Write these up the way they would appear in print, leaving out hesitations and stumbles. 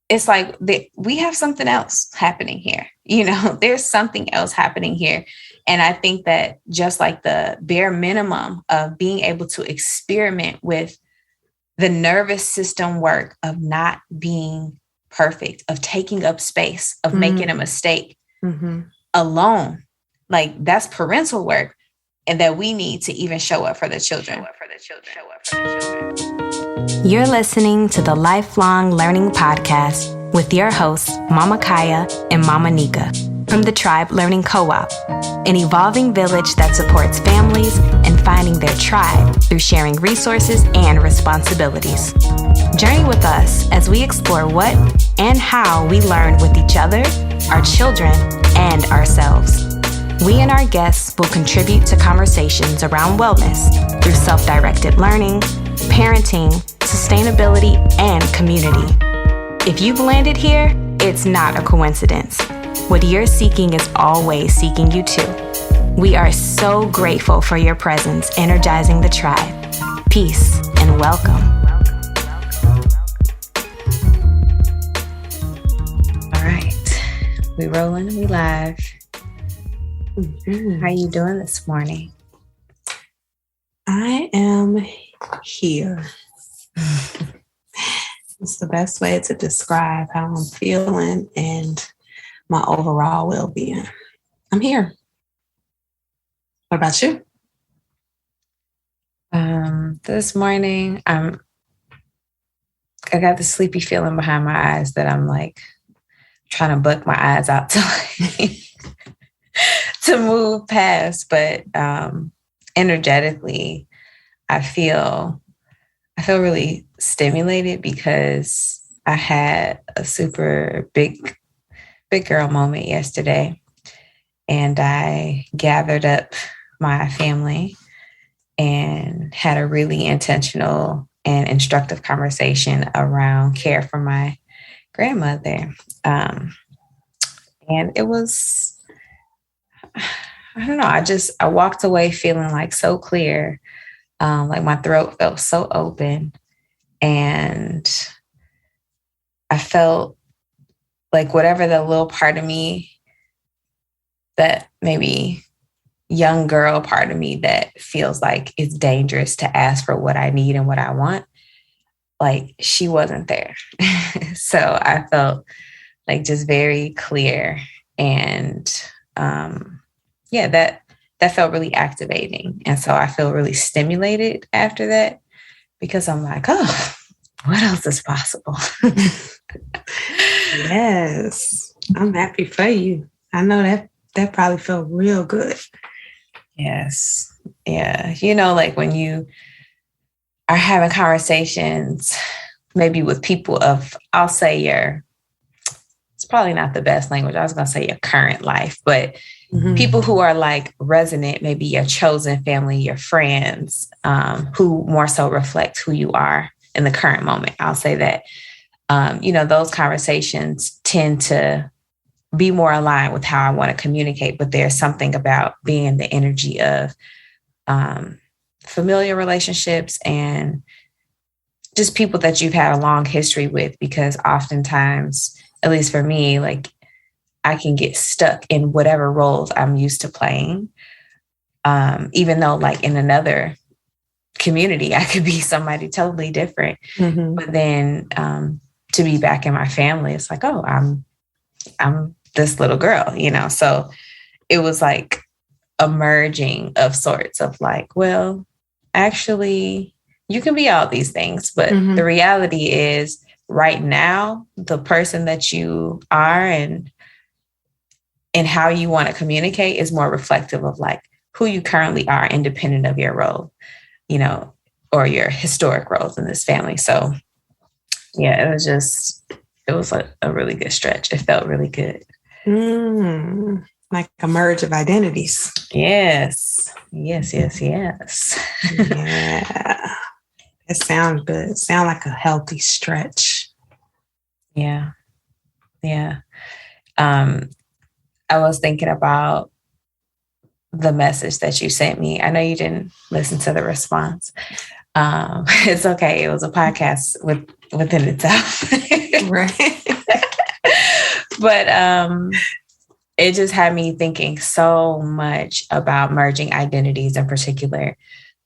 it's like we have something else happening here. There's something else happening here. And I think that just like the bare minimum of being able to experiment with the nervous system work of not being perfect, of taking up space, of making a mistake alone, like that's parental work, and that we need to even show up for the children. You're listening to the Lifelong Learning Podcast with your hosts, Mama Kaiya and Mama Nika, from the Tribe Learning Co-op, an evolving village that supports families and finding their tribe through sharing resources and responsibilities. Journey with us as we explore what and how we learn with each other, our children, and ourselves. We and our guests will contribute to conversations around wellness through self-directed learning, parenting, sustainability, and community. If you've landed here, it's not a coincidence. What you're seeking is always seeking you too. We are so grateful for your presence energizing the tribe. Peace and welcome. All right. We rolling, we live. How you doing this morning? I am here. It's the best way to describe how I'm feeling and my overall well-being. I'm here. What about you? This morning, I got the sleepy feeling behind my eyes that I'm like trying to buck my eyes out to move past, but energetically, I feel really stimulated because I had a super big girl moment yesterday, and I gathered up my family and had a really intentional and instructive conversation around care for my grandmother. And it was, I don't know, I walked away feeling like so clear. Like my throat felt so open, and I felt like whatever the little part of me, that maybe young girl part of me that feels like it's dangerous to ask for what I need and what I want, like she wasn't there. So I felt like just very clear, and that felt really activating. And so I feel really stimulated after that, because I'm like, oh, what else is possible? Yes, I'm happy for you. I know that probably felt real good. Yes. Yeah. Like when you are having conversations, maybe with people of, I'll say it's probably not the best language. I was going to say your current life, but people who are like resonant, maybe your chosen family, your friends, who more so reflect who you are in the current moment. I'll say that, those conversations tend to be more aligned with how I want to communicate, but there's something about being in the energy of familiar relationships and just people that you've had a long history with, because oftentimes, at least for me, like I can get stuck in whatever roles I'm used to playing. Even though like in another community, I could be somebody totally different. But then to be back in my family, it's like, oh, I'm this little girl, So it was like a merging of sorts of like, well, actually, you can be all these things. But the reality is right now, the person that you are and how you want to communicate is more reflective of like who you currently are, independent of your role, or your historic roles in this family. So yeah, it was a really good stretch. It felt really good. Like a merge of identities. Yes. Yeah. It sounds good. Sound like a healthy stretch. Yeah. I was thinking about the message that you sent me. I know you didn't listen to the response. It's okay. It was a podcast within itself. Right. But it just had me thinking so much about merging identities, in particular,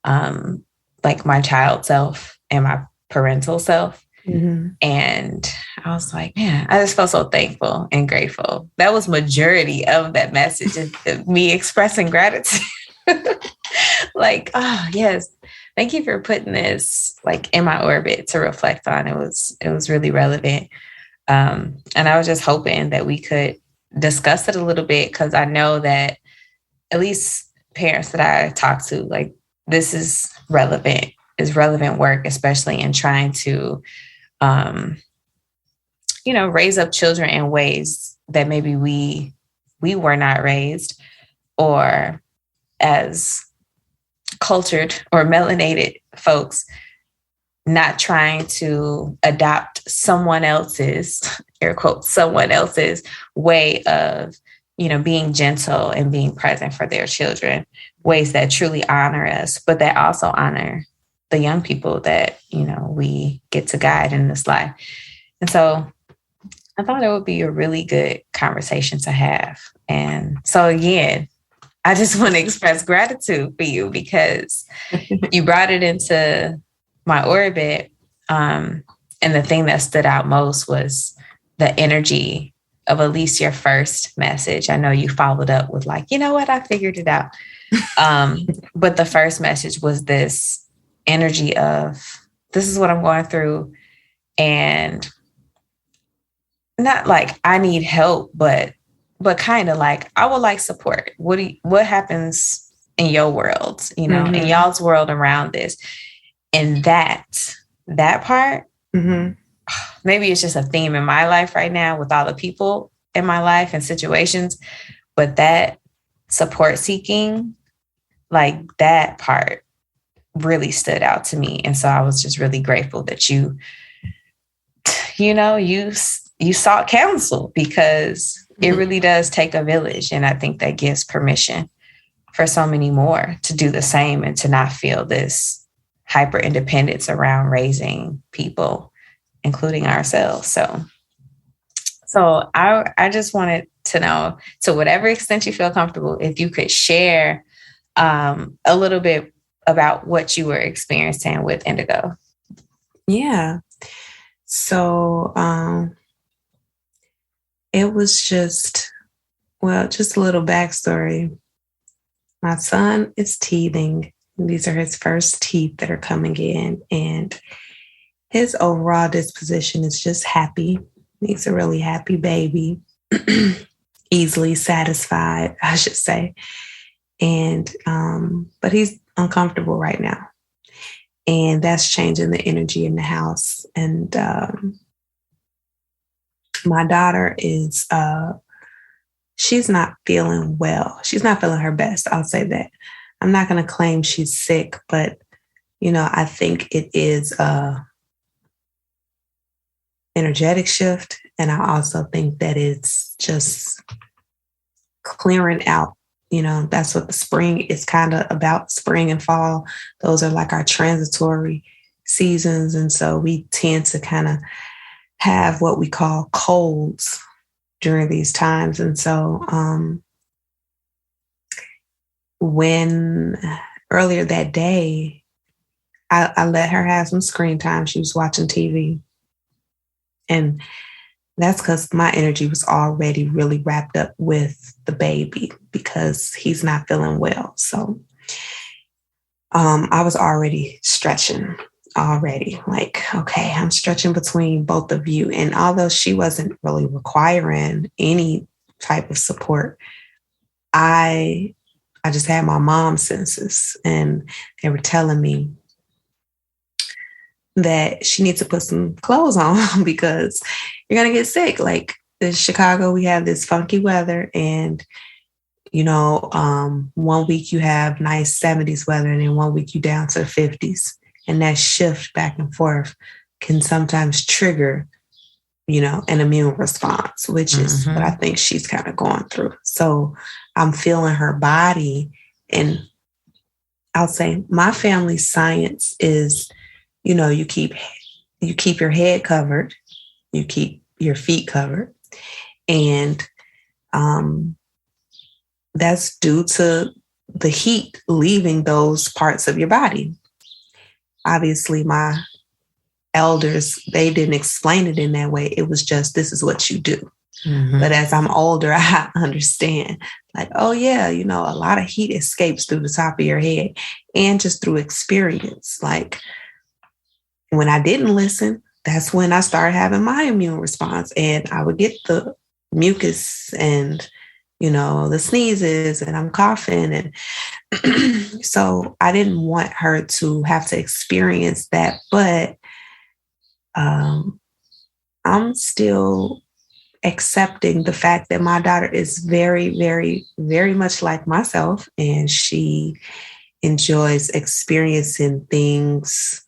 like my child self and my parental self. Mm-hmm. And I was like, man, I just felt so thankful and grateful. That was majority of that message, is me expressing gratitude. Like, oh yes, thank you for putting this like in my orbit to reflect on. It was really relevant. And I was just hoping that we could discuss it a little bit, because I know that at least parents that I talk to, like, this is relevant work, especially in trying to, raise up children in ways that maybe we were not raised, or as cultured or melanated folks, not trying to adopt someone else's, air quotes, someone else's way of, being gentle and being present for their children, ways that truly honor us, but that also honor the young people that, we get to guide in this life. And so I thought it would be a really good conversation to have. And so again, I just want to express gratitude for you, because you brought it into my orbit. And the thing that stood out most was the energy of at least your first message. I know you followed up with like, you know what, I figured it out. But the first message was this energy of, this is what I'm going through. And not like I need help, but kind of like, I would like support. What happens in your world, Mm-hmm. in y'all's world around this? And that part, mm-hmm. maybe it's just a theme in my life right now with all the people in my life and situations, but that support seeking, like that part really stood out to me. And so I was just really grateful that you sought counsel, because it really does take a village. And I think that gives permission for so many more to do the same and to not feel this hyper independence around raising people, including ourselves. So I just wanted to know, to whatever extent you feel comfortable, if you could share a little bit about what you were experiencing with indigo. Yeah. So it was just a little backstory. My son is teething. These are his first teeth that are coming in, and his overall disposition is just happy. He's a really happy baby, easily satisfied, I should say. And but he's uncomfortable right now, and that's changing the energy in the house. And my daughter is she's not feeling well. She's not feeling her best. I'll say that. I'm not going to claim she's sick, but, I think it is a energetic shift. And I also think that it's just clearing out. That's what the spring is kind of about. Spring and fall. Those are like our transitory seasons. And so we tend to kind of have what we call colds during these times. And so when earlier that day, I let her have some screen time. She was watching TV. And that's because my energy was already really wrapped up with the baby, because he's not feeling well. So I was already stretching like, okay, I'm stretching between both of you. And although she wasn't really requiring any type of support, I just had my mom's senses, and they were telling me that she needs to put some clothes on because you're going to get sick. Like in Chicago, we have this funky weather, and, 1 week you have nice 70s weather, and then 1 week you down to the 50s. And that shift back and forth can sometimes trigger, an immune response, which is what I think she's kind of going through. So I'm feeling her body. And I'll say my family's science is, you keep your head covered, you keep your feet covered, And that's due to the heat leaving those parts of your body. Obviously, my elders, they didn't explain it in that way. It was just, this is what you do. Mm-hmm. But as I'm older, I understand, like, oh yeah, a lot of heat escapes through the top of your head, and just through experience. Like, when I didn't listen, that's when I started having my immune response, and I would get the mucus and, the sneezes, and I'm coughing. And so I didn't want her to have to experience that, but I'm still accepting the fact that my daughter is very, very, very much like myself, and she enjoys experiencing things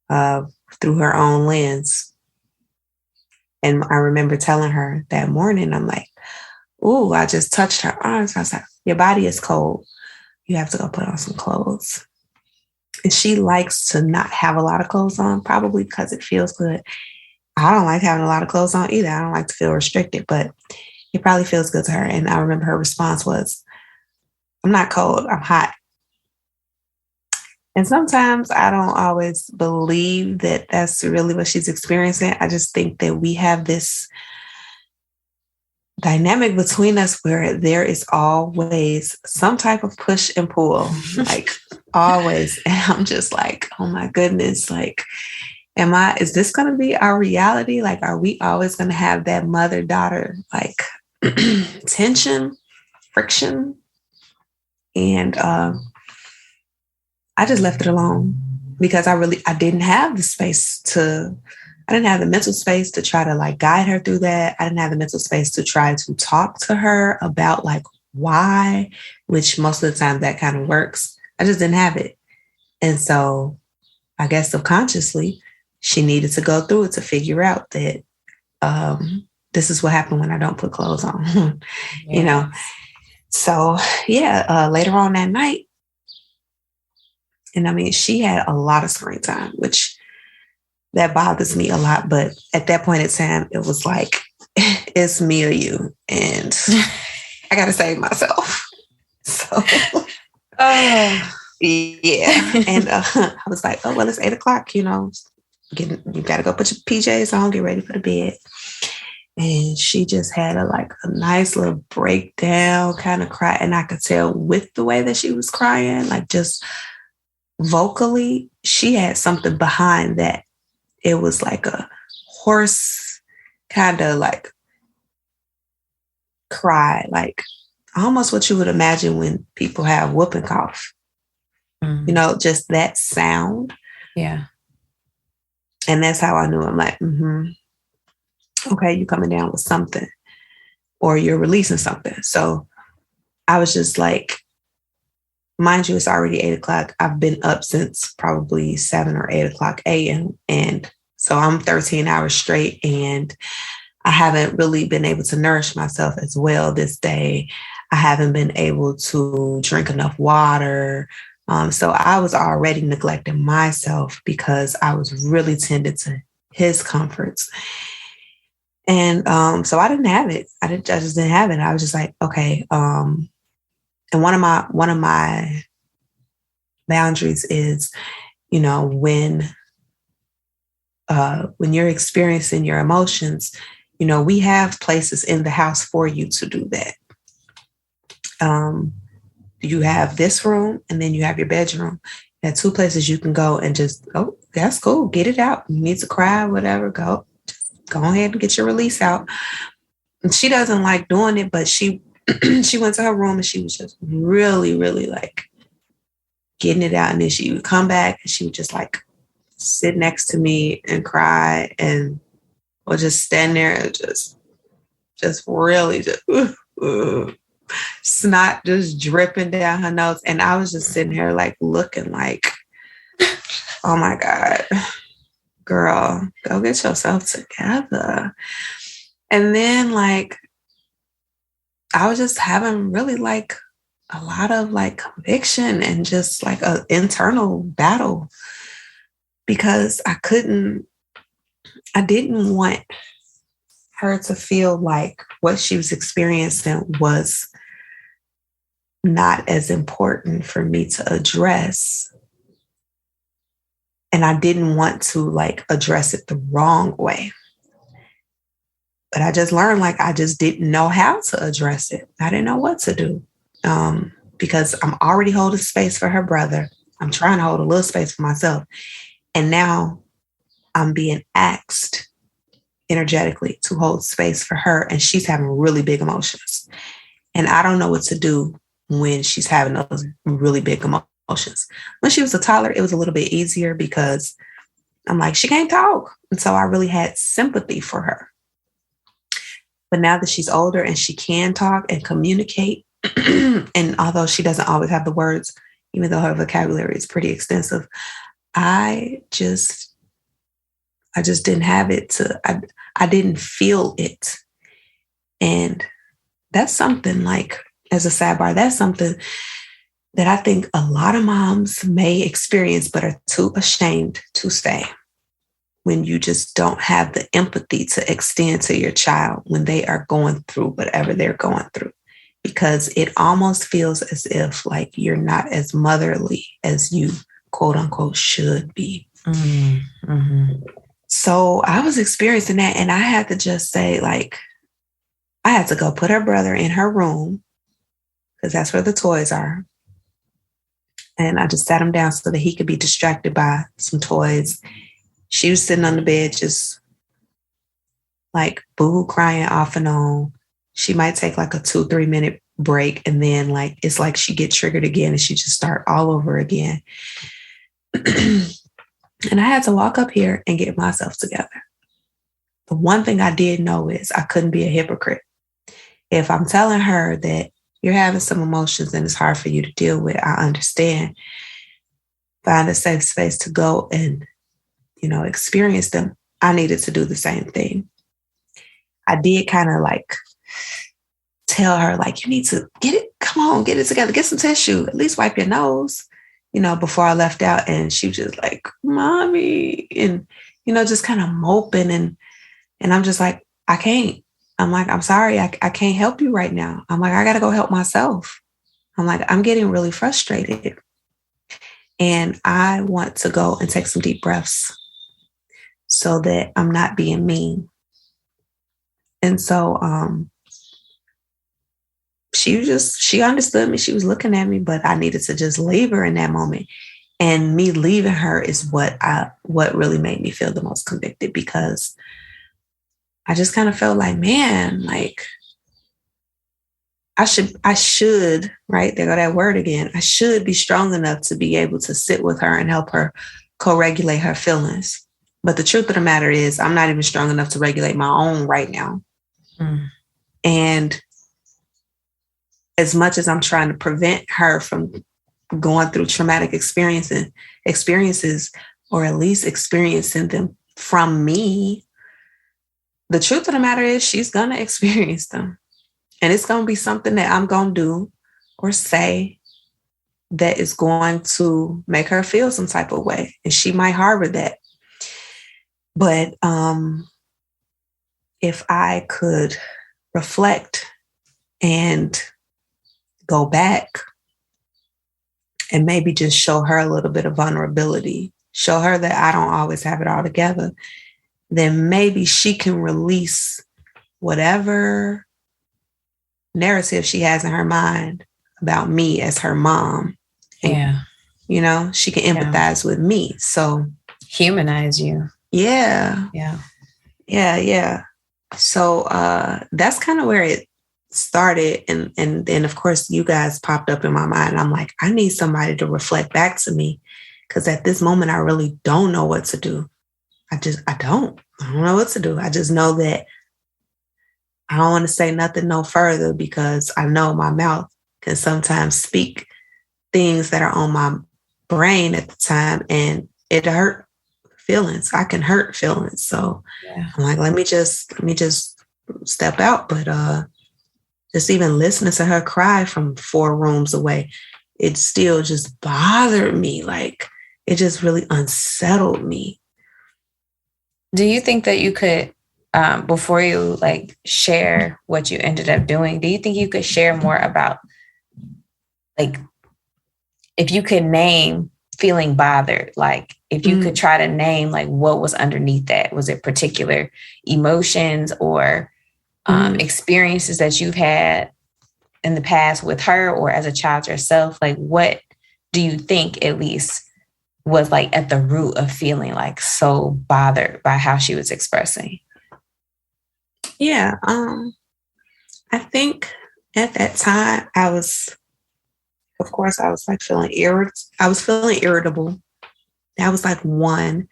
through her own lens. And I remember telling her that morning, I'm like, ooh, I just touched her arms. I was like, your body is cold. You have to go put on some clothes. And she likes to not have a lot of clothes on, probably because it feels good. I don't like having a lot of clothes on either. I don't like to feel restricted, but it probably feels good to her. And I remember her response was, I'm not cold, I'm hot. And sometimes I don't always believe that that's really what she's experiencing. I just think that we have this dynamic between us where there is always some type of push and pull, like always. And I'm just like, oh my goodness, like, is this going to be our reality? Like, are we always going to have that mother-daughter, like, tension, friction? And I just left it alone because I didn't have the mental space to try to like guide her through that. I didn't have the mental space to try to talk to her about like why, which most of the time that kind of works. I just didn't have it. And so I guess subconsciously, she needed to go through it to figure out that this is what happened when I don't put clothes on, So, later on that night, and I mean, she had a lot of screen time, which that bothers me a lot. But at that point in time, it was like, it's me or you. And I got to save myself. So, yeah. And I was like, oh, well, it's 8:00, you got to go put your PJs on, get ready for the bed. And she just had a nice little breakdown, kind of cry. And I could tell with the way that she was crying, like just vocally, she had something behind that. It was like a hoarse kind of like cry, like almost what you would imagine when people have whooping cough. Mm-hmm. Just that sound. Yeah. And that's how I knew. I'm like, okay, you're coming down with something or you're releasing something. So I was just like, mind you, it's already 8:00. I've been up since probably 7 or 8:00 a.m. And so I'm 13 hours straight, and I haven't really been able to nourish myself as well this day. I haven't been able to drink enough water. So I was already neglecting myself because I was really tended to his comforts. And so I didn't have it. I just didn't have it. I was just like, okay. And one of my boundaries is, when you're experiencing your emotions, we have places in the house for you to do that. You have this room, and then you have your bedroom. You have 2 places you can go and just, oh, that's cool. Get it out. You need to cry, whatever, go. Just go ahead and get your release out. And she doesn't like doing it, but she went to her room and she was just really, really like getting it out. And then she would come back and she would just like sit next to me and cry, or just stand there and just really snot just dripping down her nose. And I was just sitting here like looking like, oh my God, girl, go get yourself together. And then like, I was just having really like a lot of like conviction and just like an internal battle because I didn't want her to feel like what she was experiencing was not as important for me to address. And I didn't want to like address it the wrong way. But I just learned like I just didn't know how to address it. I didn't know what to do because I'm already holding space for her brother. I'm trying to hold a little space for myself. And now I'm being asked energetically to hold space for her. And she's having really big emotions. And I don't know what to do when she's having those really big emotions. When she was a toddler, it was a little bit easier because I'm like, she can't talk. And so I really had sympathy for her. But now that she's older and she can talk and communicate, and although she doesn't always have the words, even though her vocabulary is pretty extensive, I just didn't have it I didn't feel it. And that's something like, as a sidebar, that's something that I think a lot of moms may experience, but are too ashamed to say, when you just don't have the empathy to extend to your child when they are going through whatever they're going through, because it almost feels as if like you're not as motherly as you quote unquote should be. Mm-hmm. So I was experiencing that, and I had to just say, like, I had to go put her brother in her room because that's where the toys are. And I just sat him down so that he could be distracted by some toys. She was sitting on the bed, just like boo-hoo crying off and on. She might take like a 2-3 minute break. And then like, it's like she get triggered again and she just start all over again. And I had to walk up here and get myself together. The one thing I did know is I couldn't be a hypocrite. If I'm telling her that you're having some emotions and it's hard for you to deal with, I understand. Find a safe space to go and, experience them. I needed to do the same thing. I did kind of like tell her, like, you need to come on, get it together, get some tissue, at least wipe your nose, before I left out. And she was just like, mommy, and, just kind of moping. And I'm just like, I can't. I'm like, I'm sorry, I can't help you right now. I'm like, I got to go help myself. I'm like, I'm getting really frustrated. And I want to go and take some deep breaths so that I'm not being mean. And so she understood me. She was looking at me, but I needed to just leave her in that moment. And me leaving her is what really made me feel the most convicted, because I just kind of felt like, man, like I should, right? There go that word again. I should be strong enough to be able to sit with her and help her co-regulate her feelings. But the truth of the matter is I'm not even strong enough to regulate my own right now. Mm. And as much as I'm trying to prevent her from going through traumatic experiences, or at least experiencing them from me, the truth of the matter is she's going to experience them. And it's going to be something that I'm going to do or say that is going to make her feel some type of way. And she might harbor that. But if I could reflect and go back and maybe just show her a little bit of vulnerability, show her that I don't always have it all together, then maybe she can release whatever narrative she has in her mind about me as her mom. And, she can empathize with me. So humanize you. Yeah. So that's kind of where it started. And then, of course, you guys popped up in my mind. I'm like, I need somebody to reflect back to me, because at this moment, I really don't know what to do. I don't know what to do. I just know that I don't want to say nothing no further, because I know my mouth can sometimes speak things that are on my brain at the time, and it hurt feelings. I can hurt feelings. So I'm like, let me just step out. But just even listening to her cry from 4 rooms away, it still just bothered me. Like, it just really unsettled me. Do you think that you could before you like share what you ended up doing, do you think you could share more about like if you could name feeling bothered, like if you could try to name like what was underneath that? Was it particular emotions or experiences that you've had in the past with her or as a child yourself? Like what do you think at least was like at the root of feeling like so bothered by how she was expressing? Yeah. I think at that time I was like feeling I was feeling irritable. That was like one.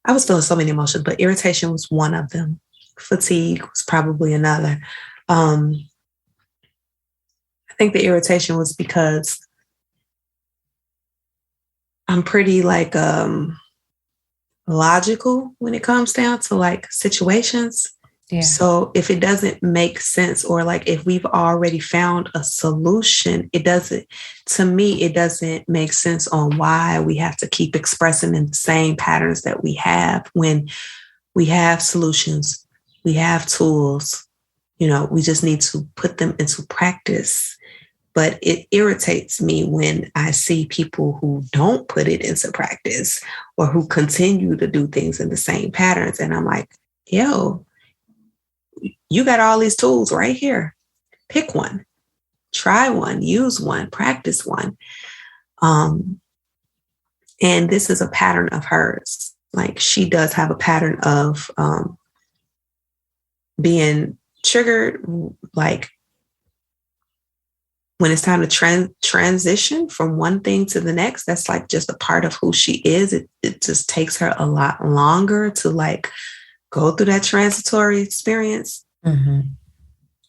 I was feeling so many emotions, but irritation was one of them. Fatigue was probably another. I think the irritation was because I'm pretty like logical when it comes down to like situations. Yeah. So if it doesn't make sense or like if we've already found a solution, it doesn't make sense on why we have to keep expressing in the same patterns that we have when we have solutions, we have tools, we just need to put them into practice. But it irritates me when I see people who don't put it into practice or who continue to do things in the same patterns. And I'm like, yo, you got all these tools right here. Pick one, try one, use one, practice one. And this is a pattern of hers. Like she does have a pattern of being triggered, like when it's time to transition from one thing to the next. That's like just a part of who she is. It just takes her a lot longer to like go through that transitory experience. Mm-hmm.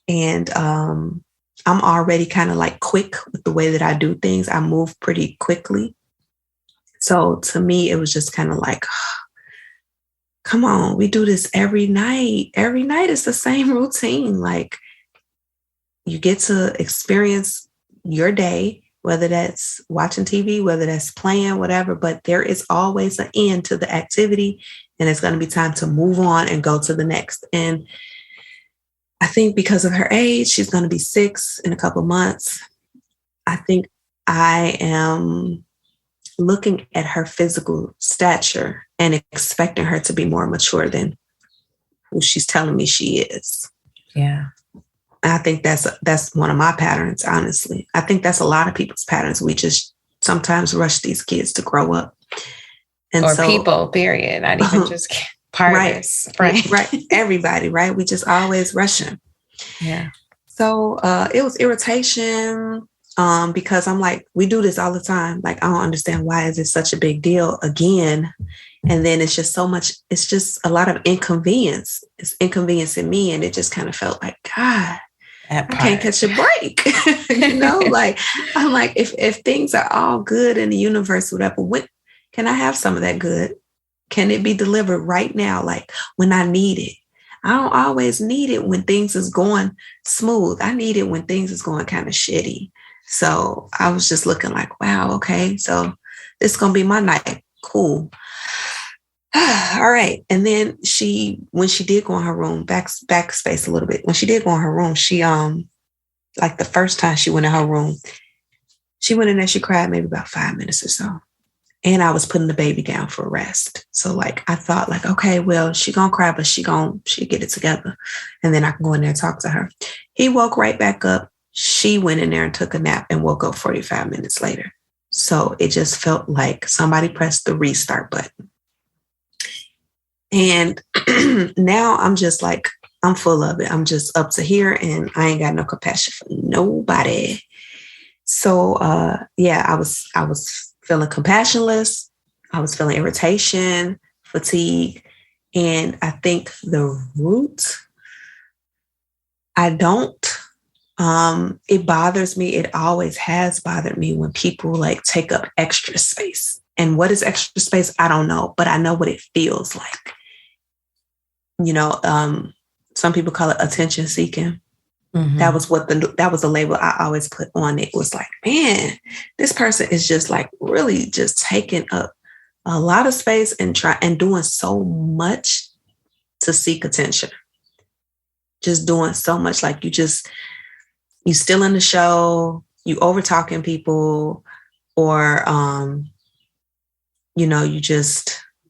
And I'm already kind of like quick with the way that I do things. I move pretty quickly. So to me, it was just kind of like, come on, we do this every night. Every night is the same routine. Like you get to experience your day, whether that's watching TV, whether that's playing, whatever, but there is always an end to the activity and it's going to be time to move on and go to the next. And I think because of her age, she's going to be 6 in a couple of months. I think I am looking at her physical stature and expecting her to be more mature than who she's telling me she is. Yeah. I think that's one of my patterns, honestly. I think that's a lot of people's patterns. We just sometimes rush these kids to grow up. And or people, period. Not even just partners. Right. Everybody, right? We just always rushing. Yeah. So it was irritation because I'm like, we do this all the time. Like, I don't understand why is it such a big deal again? And then it's just so much, it's just a lot of inconvenience. It's inconveniencing me. And it just kind of felt like, God, I can't catch a break. Like, I'm like, if things are all good in the universe, whatever, when can I have some of that good? Can it be delivered right now? Like when I need it. I don't always need it when things is going smooth. I need it when things is going kind of shitty. So I was just looking like, wow, okay. So this is going to be my night. Cool. All right. And then when she did go in her room, backspace a little bit. When she did go in her room, she, like the first time she went in her room, she went in there, she cried maybe about 5 minutes or so. And I was putting the baby down for rest. So like, I thought like, okay, well, she gonna cry, but she'll get it together. And then I can go in there and talk to her. He woke right back up. She went in there and took a nap and woke up 45 minutes later. So it just felt like somebody pressed the restart button. And now I'm just like, I'm full of it. I'm just up to here and I ain't got no compassion for nobody. So I was feeling compassionless. I was feeling irritation, fatigue. And I think the root, it bothers me. It always has bothered me when people like take up extra space. And what is extra space? I don't know, but I know what it feels like. Some people call it attention seeking. Mm-hmm. That was the label I always put on it. Was like, man, this person is just like really just taking up a lot of space and doing so much to seek attention. Just doing so much. Like you still in the show, you over talking people, or,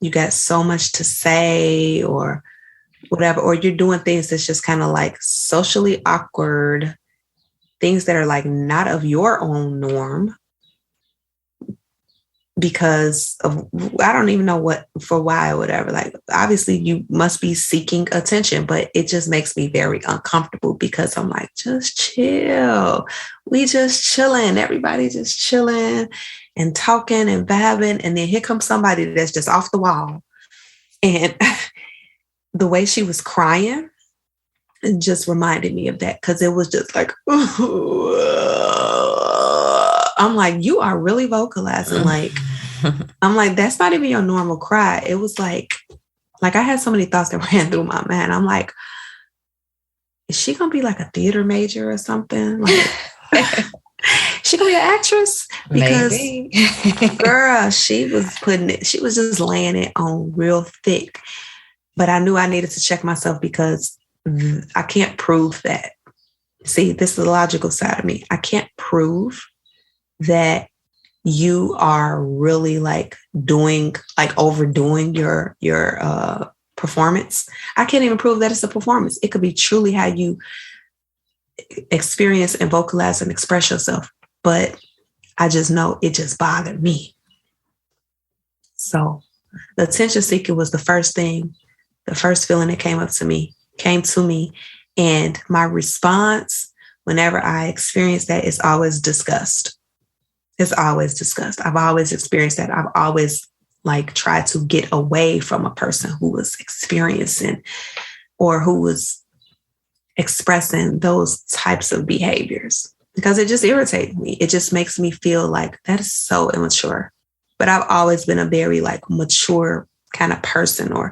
you got so much to say or whatever, or you're doing things that's just kind of like socially awkward, things that are like not of your own norm because of, I don't even know why or whatever. Like, obviously you must be seeking attention, but it just makes me very uncomfortable because I'm like, just chill. We just chilling. Everybody just chilling and talking and vabbing. And then here comes somebody that's just off the wall. And the way she was crying, it just reminded me of that because it was just like, I'm like, you are really vocalizing. Like, I'm like, that's not even your normal cry. It was like I had so many thoughts that ran through my mind. I'm like, is she gonna be like a theater major or something? Like, she gonna be an actress? Because maybe. Girl, she was just laying it on real thick. But I knew I needed to check myself because I can't prove that. See, this is the logical side of me. I can't prove that you are really like overdoing your performance. I can't even prove that it's a performance. It could be truly how you experience and vocalize and express yourself. But I just know it just bothered me. So the attention seeking was the first feeling that came to me. And my response whenever I experience that is always disgust. It's always disgust. I've always experienced that. I've always tried to get away from a person who was experiencing or who was expressing those types of behaviors because it just irritates me. It just makes me feel like that is so immature. But I've always been a very mature kind of person or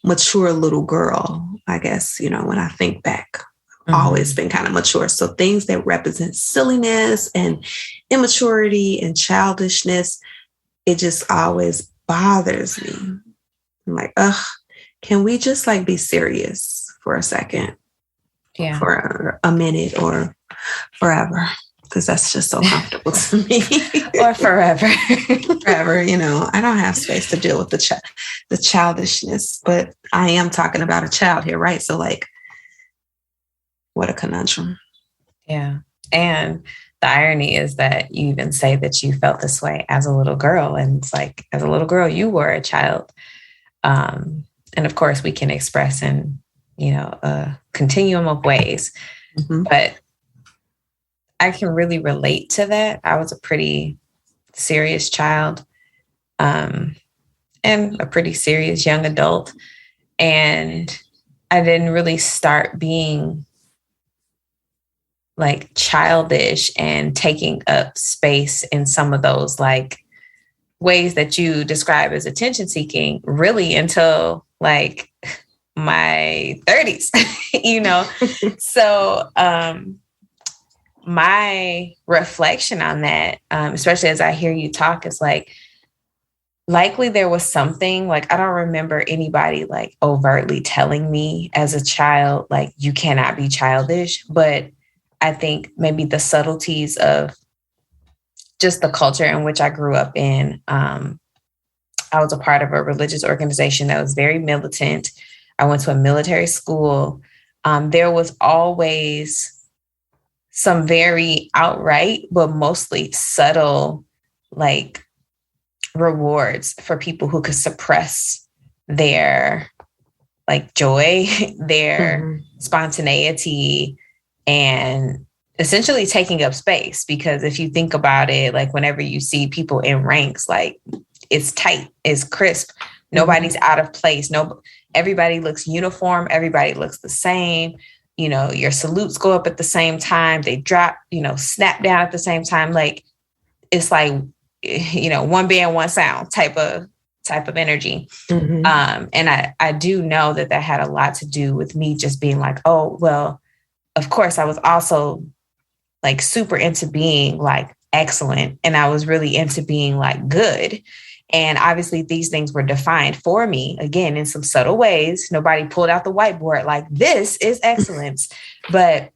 mature little girl, I guess, when I think back. Always been kind of mature. So things that represent silliness and immaturity and childishness, it just always bothers me. I'm like, can we just be serious for a second? Yeah. For a minute or forever. Because that's just so comfortable to me. Or forever. Forever, I don't have space to deal with the childishness, but I am talking about a child here, right? So what a conundrum. Yeah. And the irony is that you even say that you felt this way as a little girl. And it's like, as a little girl, you were a child. And of course, we can express in, a continuum of ways. Mm-hmm. But I can really relate to that. I was a pretty serious child and a pretty serious young adult. And I didn't really start being childish and taking up space in some of those ways that you describe as attention seeking really until my 30s, So my reflection on that, especially as I hear you talk, is likely there was something I don't remember anybody overtly telling me as a child, you cannot be childish, but I think maybe the subtleties of just the culture in which I grew up in. I was a part of a religious organization that was very militant. I went to a military school. There was always some very outright, but mostly subtle, rewards for people who could suppress their joy, their spontaneity, and essentially taking up space. Because if you think about it, whenever you see people in ranks, it's tight, it's crisp. Nobody's out of place. Everybody looks uniform. Everybody looks the same. Your salutes go up at the same time. They drop, snap down at the same time. It's one band, one sound type of energy. Mm-hmm. And I do know that had a lot to do with me just being oh, well, of course I was also super into being excellent. And I was really into being good. And obviously these things were defined for me, again, in some subtle ways. Nobody pulled out the whiteboard like, this is excellence. But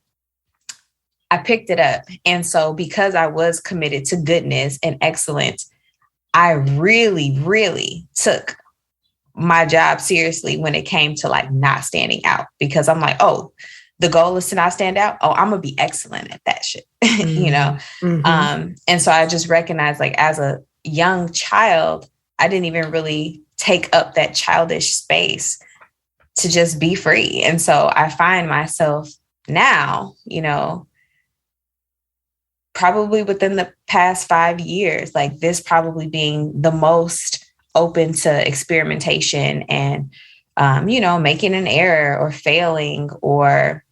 I picked it up. And so because I was committed to goodness and excellence, I really, really took my job seriously when it came to like not standing out, because I'm like, oh, the goal is to not stand out. Oh, I'm gonna be excellent at that shit, you know? And so I just recognized, like, as a young child, I didn't even really take up that childish space to just be free. And so I find myself now, you know, probably within the past 5 years, like this probably being the most open to experimentation and, you know, making an error or failing or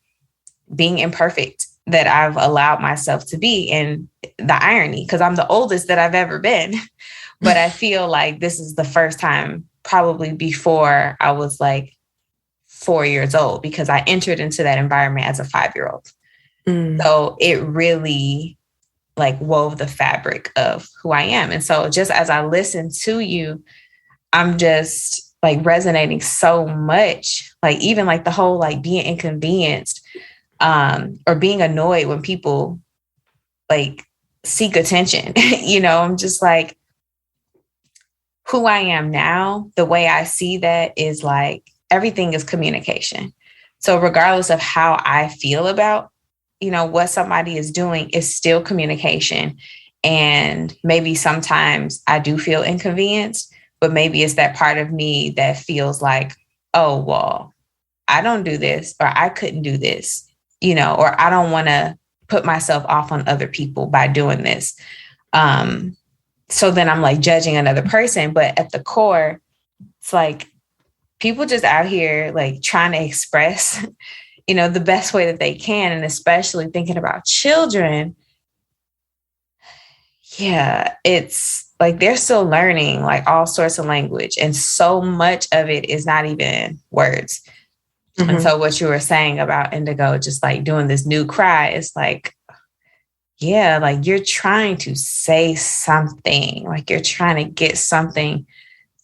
being imperfect that I've allowed myself to be. And the irony, because I'm the oldest that I've ever been, but I feel like this is the first time probably before I was like 4 years old, because I entered into that environment as a 5-year-old. So it really like wove the fabric of who I am. And so just as I listen to you, I'm just like resonating so much, like even like the whole like being inconvenienced or being annoyed when people like seek attention. You know, I'm just like, who I am now, the way I see that is like everything is communication. So regardless of how I feel about, you know, what somebody is doing, is still communication. And maybe sometimes I do feel inconvenienced, but maybe it's that part of me that feels like, oh, well, I don't do this, or I couldn't do this, you know, or I don't want to put myself off on other people by doing this. So then I'm like judging another person. But at the core, it's like people just out here like trying to express, you know, the best way that they can. And especially thinking about children. Yeah, it's like they're still learning like all sorts of language. And so much of it is not even words. And so what you were saying about Indigo, just like doing this new cry, is like, yeah, like you're trying to say something, like you're trying to get something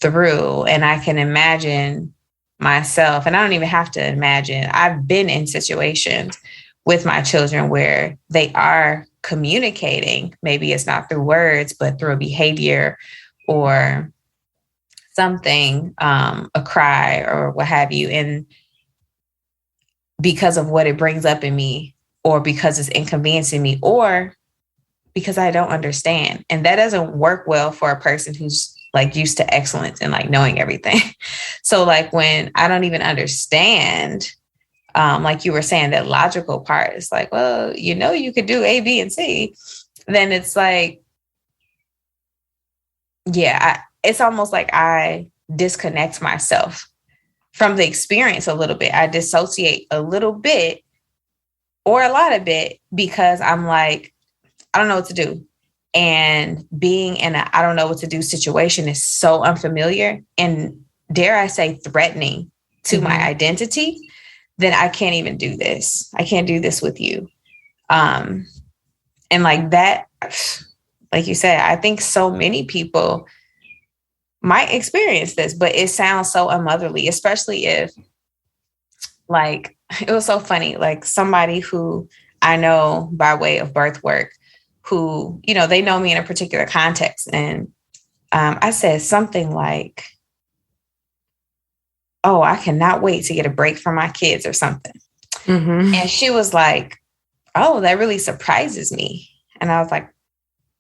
through. And I can imagine myself, and I don't even have to imagine, I've been in situations with my children where they are communicating. Maybe it's not through words, but through a behavior or something, a cry or what have you. And because of what it brings up in me, or because it's inconveniencing me, or because I don't understand. And that doesn't work well for a person who's like used to excellence and like knowing everything. So like when I don't even understand, like you were saying, that logical part is like, well, you know, you could do A, B, and C. Then it's like, yeah, it's almost like I disconnect myself from the experience a little bit. I dissociate a little bit or a lot of it, because I'm like, I don't know what to do. And being in a I don't know what to do situation is so unfamiliar and, dare I say, threatening to my identity, then I can't even do this. I can't do this with you. And like that, like you said, I think so many people might experience this, but it sounds so unmotherly, especially if, like, it was so funny, like somebody who I know by way of birth work, who, you know, they know me in a particular context. And I said something like, oh, I cannot wait to get a break from my kids or something. And she was like, oh, that really surprises me. And I was like,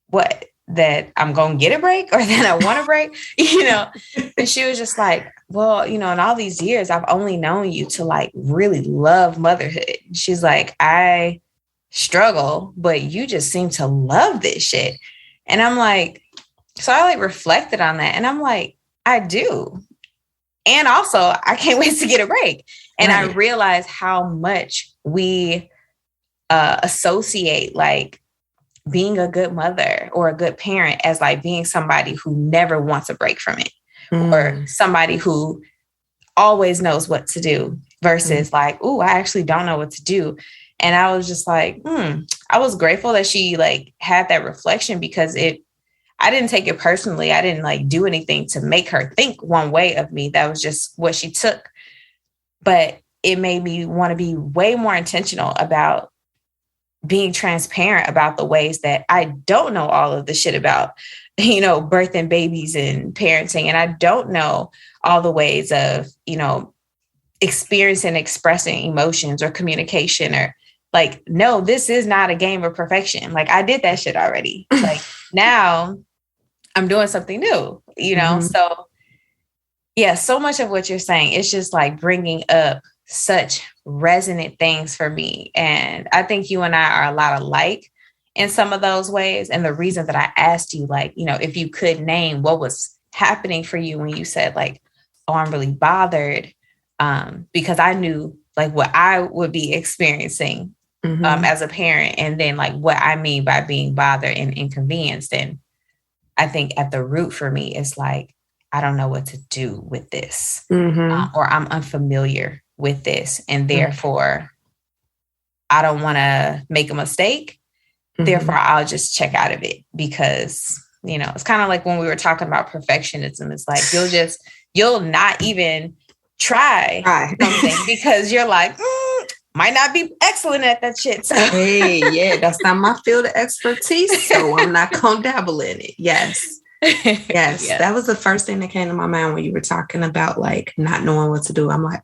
what? That I'm going to get a break, or that I want a break, you know? And she was just like, well, you know, in all these years, I've only known you to like really love motherhood. She's like, I struggle, but you just seem to love this shit. And I'm like, so I like reflected on that, and I'm like, I do. And also, I can't wait to get a break. And I realized how much we associate like being a good mother or a good parent as like being somebody who never wants a break from it, or somebody who always knows what to do, versus like, ooh, I actually don't know what to do. And I was just like, I was grateful that she like had that reflection, because I didn't take it personally. I didn't like do anything to make her think one way of me. That was just what she took. But it made me want to be way more intentional about being transparent about the ways that I don't know all of the shit about, birthing babies and parenting. And I don't know all the ways of, experiencing, expressing emotions or communication or like, no, this is not a game of perfection. Like I did that shit already. Like now I'm doing something new, So yeah, so much of what you're saying, it's just like bringing up such resonant things for me. And I think you and I are a lot alike in some of those ways. And the reason that I asked you, like, if you could name what was happening for you when you said like, oh, I'm really bothered, because I knew like what I would be experiencing as a parent, and then like what I mean by being bothered and inconvenienced. And I think at the root for me is like, I don't know what to do with this, or I'm unfamiliar with this. And therefore, I don't want to make a mistake. Therefore, I'll just check out of it because, it's kind of like when we were talking about perfectionism. It's like, you'll not even try something because you're like, might not be excellent at that shit. So. Hey, yeah, that's not my field of expertise. So I'm not going to dabble in it. Yes. Yes. Yeah. That was the first thing that came to my mind when you were talking about like not knowing what to do. I'm like,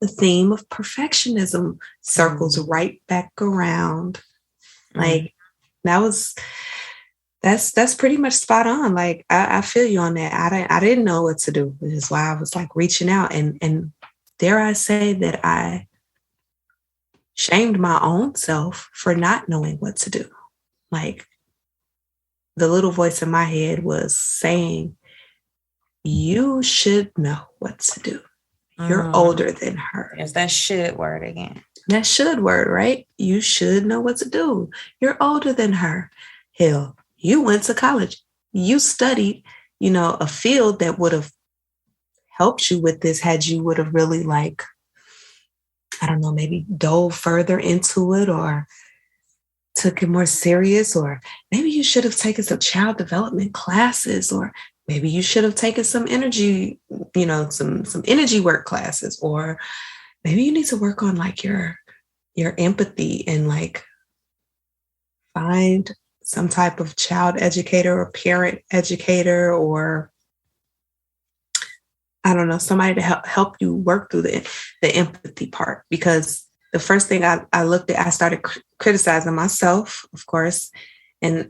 the theme of perfectionism circles right back around. Like that's pretty much spot on. Like I feel you on that. I didn't know what to do, which is why I was like reaching out and dare I say that I shamed my own self for not knowing what to do. Like the little voice in my head was saying, you should know what to do. You're older than her. Is that should word again? That should word, right? You should know what to do. You're older than her. Hell, you went to college. You studied, a field that would have helped you with this had you would have really like, I don't know, maybe dove further into it or took it more serious, or maybe you should have taken some child development classes, or maybe you should have taken some energy, some energy work classes, or maybe you need to work on like your empathy and like find some type of child educator or parent educator, or I don't know, somebody to help you work through the empathy part. Because the first thing I looked at, I started criticizing myself, of course, but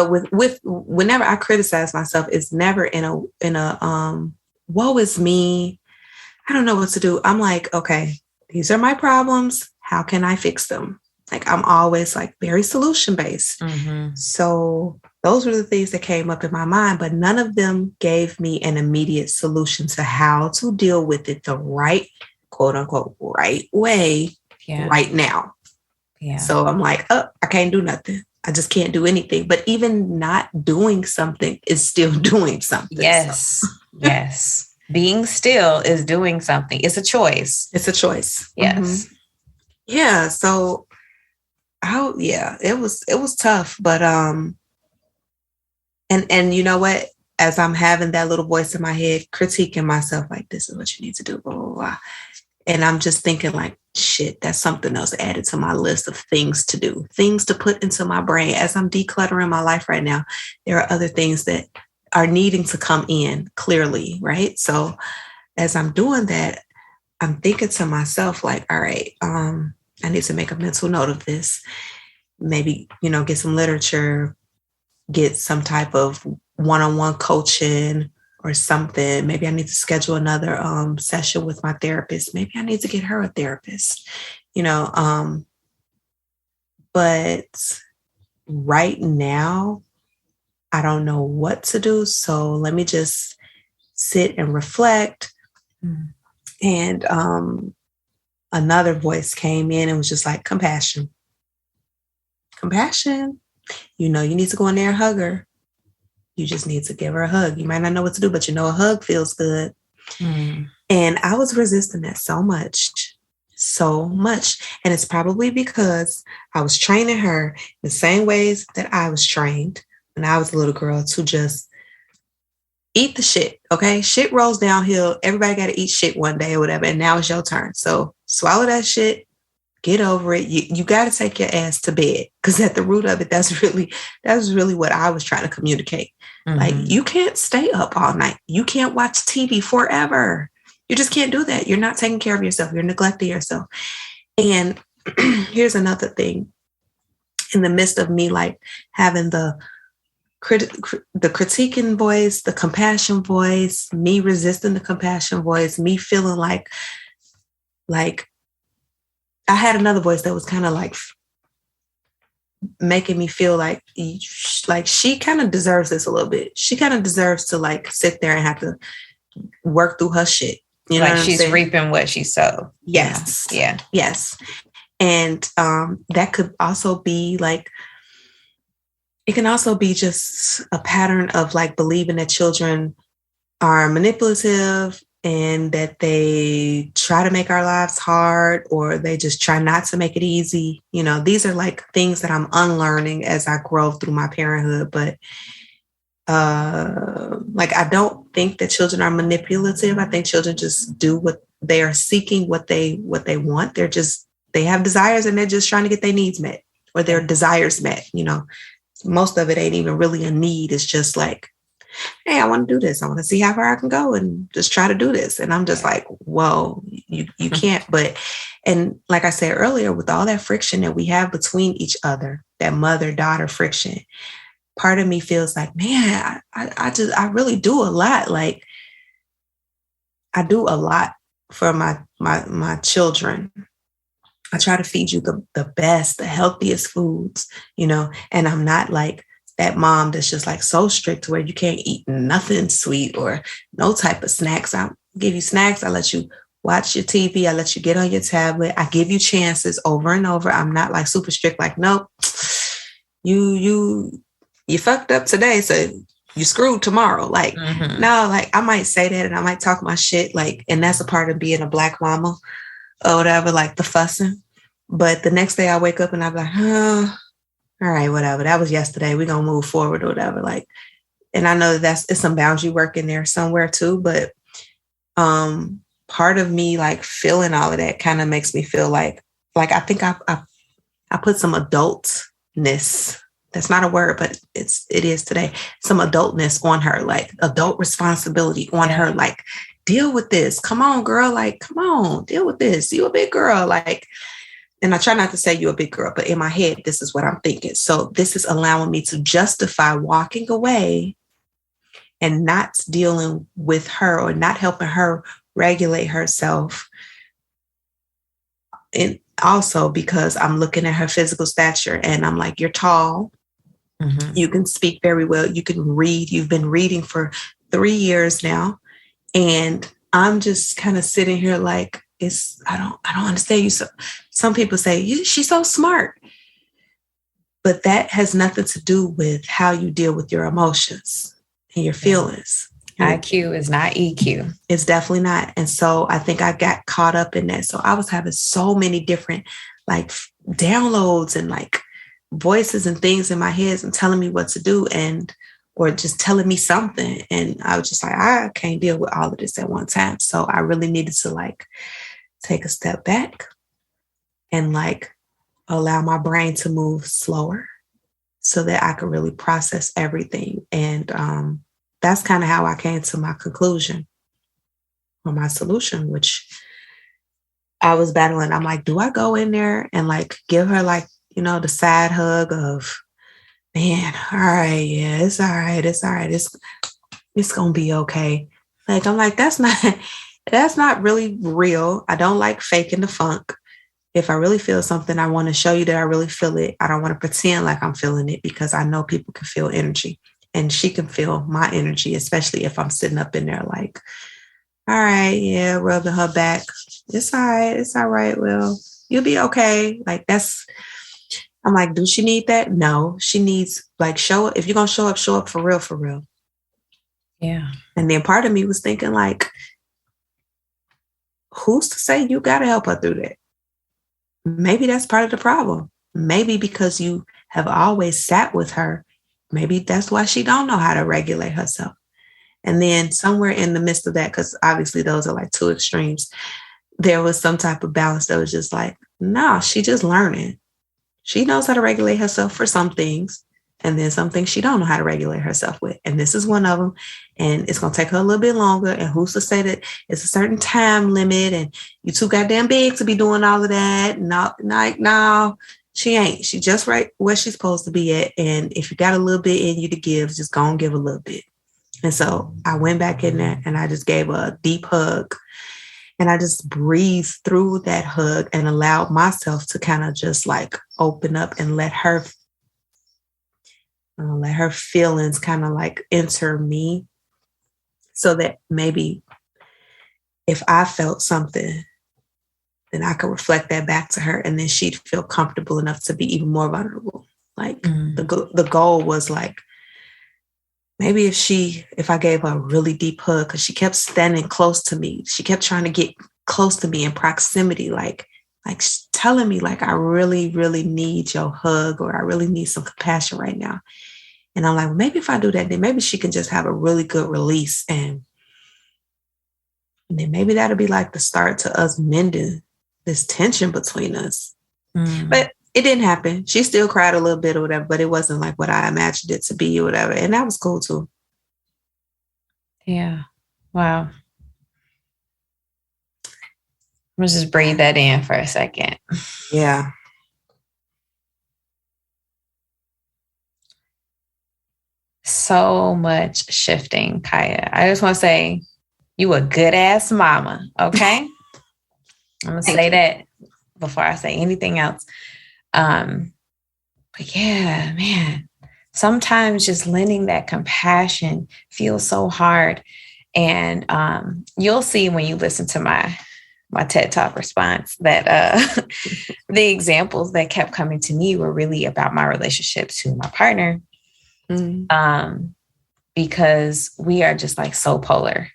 with whenever I criticize myself, it's never in a woe is me, I don't know what to do. I'm like, okay, these are my problems. How can I fix them? Like I'm always like very solution based. So those were the things that came up in my mind, but none of them gave me an immediate solution to how to deal with it the right, quote unquote, right way right now. Yeah. So I'm like, I can't do nothing. I just can't do anything. But even not doing something is still doing something. Yes. So. Yes. Being still is doing something. It's a choice. It's a choice. Yes. Yeah. So it was tough, but, and you know what, as I'm having that little voice in my head, critiquing myself, like, this is what you need to do, blah, blah, blah. And I'm just thinking like, shit, that's something else added to my list of things to do, things to put into my brain. As I'm decluttering my life right now, there are other things that are needing to come in clearly, right? So as I'm doing that, I'm thinking to myself like, all right, I need to make a mental note of this. Maybe, get some literature, get some type of one-on-one coaching or something. Maybe I need to schedule another session with my therapist. Maybe I need to get her a therapist, but right now, I don't know what to do. So let me just sit and reflect. And another voice came in and was just like, compassion. You need to go in there and hug her. You just need to give her a hug. You might not know what to do, but a hug feels good. And I was resisting that so much. so much. And it's probably because I was training her the same ways that I was trained when I was a little girl to just eat the shit. Okay. Shit rolls downhill. Everybody got to eat shit one day or whatever. And now it's your turn. So swallow that shit, get over it. You got to take your ass to bed, because at the root of it, that's really what I was trying to communicate. Mm-hmm. Like, you can't stay up all night. You can't watch TV forever. You just can't do that. You're not taking care of yourself. You're neglecting yourself. And here's another thing. In the midst of me, like, having the critiquing voice, the compassion voice, me resisting the compassion voice, me feeling like I had another voice that was kind of like making me feel like she kind of deserves this a little bit. She kind of deserves to like sit there and have to work through her shit. You know, like she's reaping what she sowed. Yes. Yeah. Yes. And that could also be like, it can also be just a pattern of like believing that children are manipulative and that they try to make our lives hard, or they just try not to make it easy. You know, these are like things that I'm unlearning as I grow through my parenthood. But like, I don't think that children are manipulative. I think children just do what they are seeking, what they want. They have desires and they're just trying to get their needs met, or their desires met. You know, most of it ain't even really a need. It's just like, hey, I want to do this. I want to see how far I can go and just try to do this. And I'm just like, whoa, you can't. But, and like I said earlier, with all that friction that we have between each other, that mother-daughter friction, part of me feels like, man, I really do a lot. Like, I do a lot for my children. I try to feed you the best, the healthiest foods, you know, and I'm not like that mom that's just like so strict where you can't eat nothing sweet or no type of snacks. I give you snacks. I let you watch your TV. I let you get on your tablet. I give you chances over and over. I'm not like super strict, like, nope, you fucked up today, so you screwed tomorrow. Like, no, like I might say that and I might talk my shit, like, and that's a part of being a Black mama or whatever, like the fussing. But the next day I wake up and I'm like, oh, all right, whatever. That was yesterday. We're going to move forward or whatever. Like, and I know it's some boundary work in there somewhere too, but part of me like feeling all of that kind of makes me feel like I think I put some adultness. That's not a word, but it is today. Some adultness on her, like adult responsibility on her, like, deal with this. Come on, girl. Like, come on, deal with this. You a big girl. Like, and I try not to say you're a big girl, but in my head, this is what I'm thinking. So this is allowing me to justify walking away and not dealing with her or not helping her regulate herself. And also because I'm looking at her physical stature and I'm like, you're tall. Mm-hmm. You can speak very well. You can read. You've been reading for 3 years now. And I'm just kind of sitting here like, I don't understand you. So some people say she's so smart, but that has nothing to do with how you deal with your emotions and your feelings. IQ is not EQ. It's definitely not. And so I think I got caught up in that. So I was having so many different like downloads and like voices and things in my head and telling me what to do or just telling me something. And I was just like, I can't deal with all of this at one time. So I really needed to like take a step back and like allow my brain to move slower so that I could really process everything. And that's kind of how I came to my conclusion or my solution, which I was battling. I'm like, do I go in there and like give her like, you know, the side hug of, man, all right, yeah, it's all right. It's all right. It's going to be okay. Like, I'm like, that's not really real. I don't like faking the funk. If I really feel something, I want to show you that I really feel it. I don't want to pretend like I'm feeling it because I know people can feel energy and she can feel my energy, especially if I'm sitting up in there like, all right, yeah, rubbing her back. It's all right. It's all right. Well, you'll be okay. Like I'm like, do she need that? No, she needs like show up. If you're going to show up for real, for real. Yeah. And then part of me was thinking like, who's to say you got to help her through that? maybe that's part of the problem. Maybe because you have always sat with her, maybe that's why she don't know how to regulate herself. And then somewhere in the midst of that, because obviously those are like two extremes, there was some type of balance that was just like, no, she just learning. She knows how to regulate herself for some things. And then some things she don't know how to regulate herself with. And this is one of them. And it's going to take her a little bit longer. And who's to say that it's a certain time limit and you too goddamn big to be doing all of that? No, she ain't. She just right where she's supposed to be at. And if you got a little bit in you to give, just go and give a little bit. And so I went back in there and I just gave her a deep hug. And I just breathed through that hug and allowed myself to kind of just like open up and let her feelings kind of like enter me, so that maybe if I felt something, then I could reflect that back to her, and then she'd feel comfortable enough to be even more vulnerable. Like the goal was like, maybe if I gave her a really deep hug, because she kept standing close to me, she kept trying to get close to me in proximity, like telling me like, I really, really need your hug, or I really need some compassion right now. And I'm like, well, maybe if I do that, then maybe she can just have a really good release. And then maybe that'll be like the start to us mending this tension between us. But it didn't happen. She still cried a little bit or whatever, but it wasn't like what I imagined it to be or whatever. And that was cool too. Yeah. Wow. Let's just breathe that in for a second. Yeah. So much shifting, Kaiya. I just want to say you a good ass mama. Okay. I'm going to say that before I say anything else. But yeah, man, sometimes just lending that compassion feels so hard. And you'll see when you listen to my TED Talk response that the examples that kept coming to me were really about my relationship to my partner. Because we are just like so polar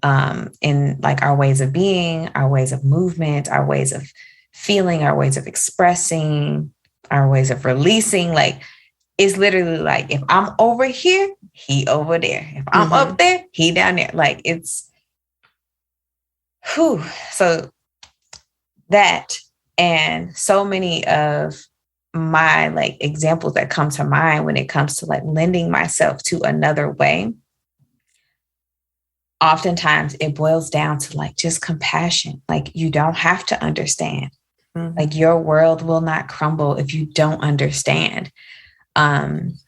in like our ways of being, our ways of movement, our ways of feeling, our ways of expressing, our ways of releasing. Like, it's literally like, if I'm over here, he over there. If I'm up there, he down there. Like, it's so that, and so many of my like examples that come to mind when it comes to like lending myself to another way, oftentimes it boils down to like just compassion. Like, you don't have to understand. Like, your world will not crumble if you don't understand. And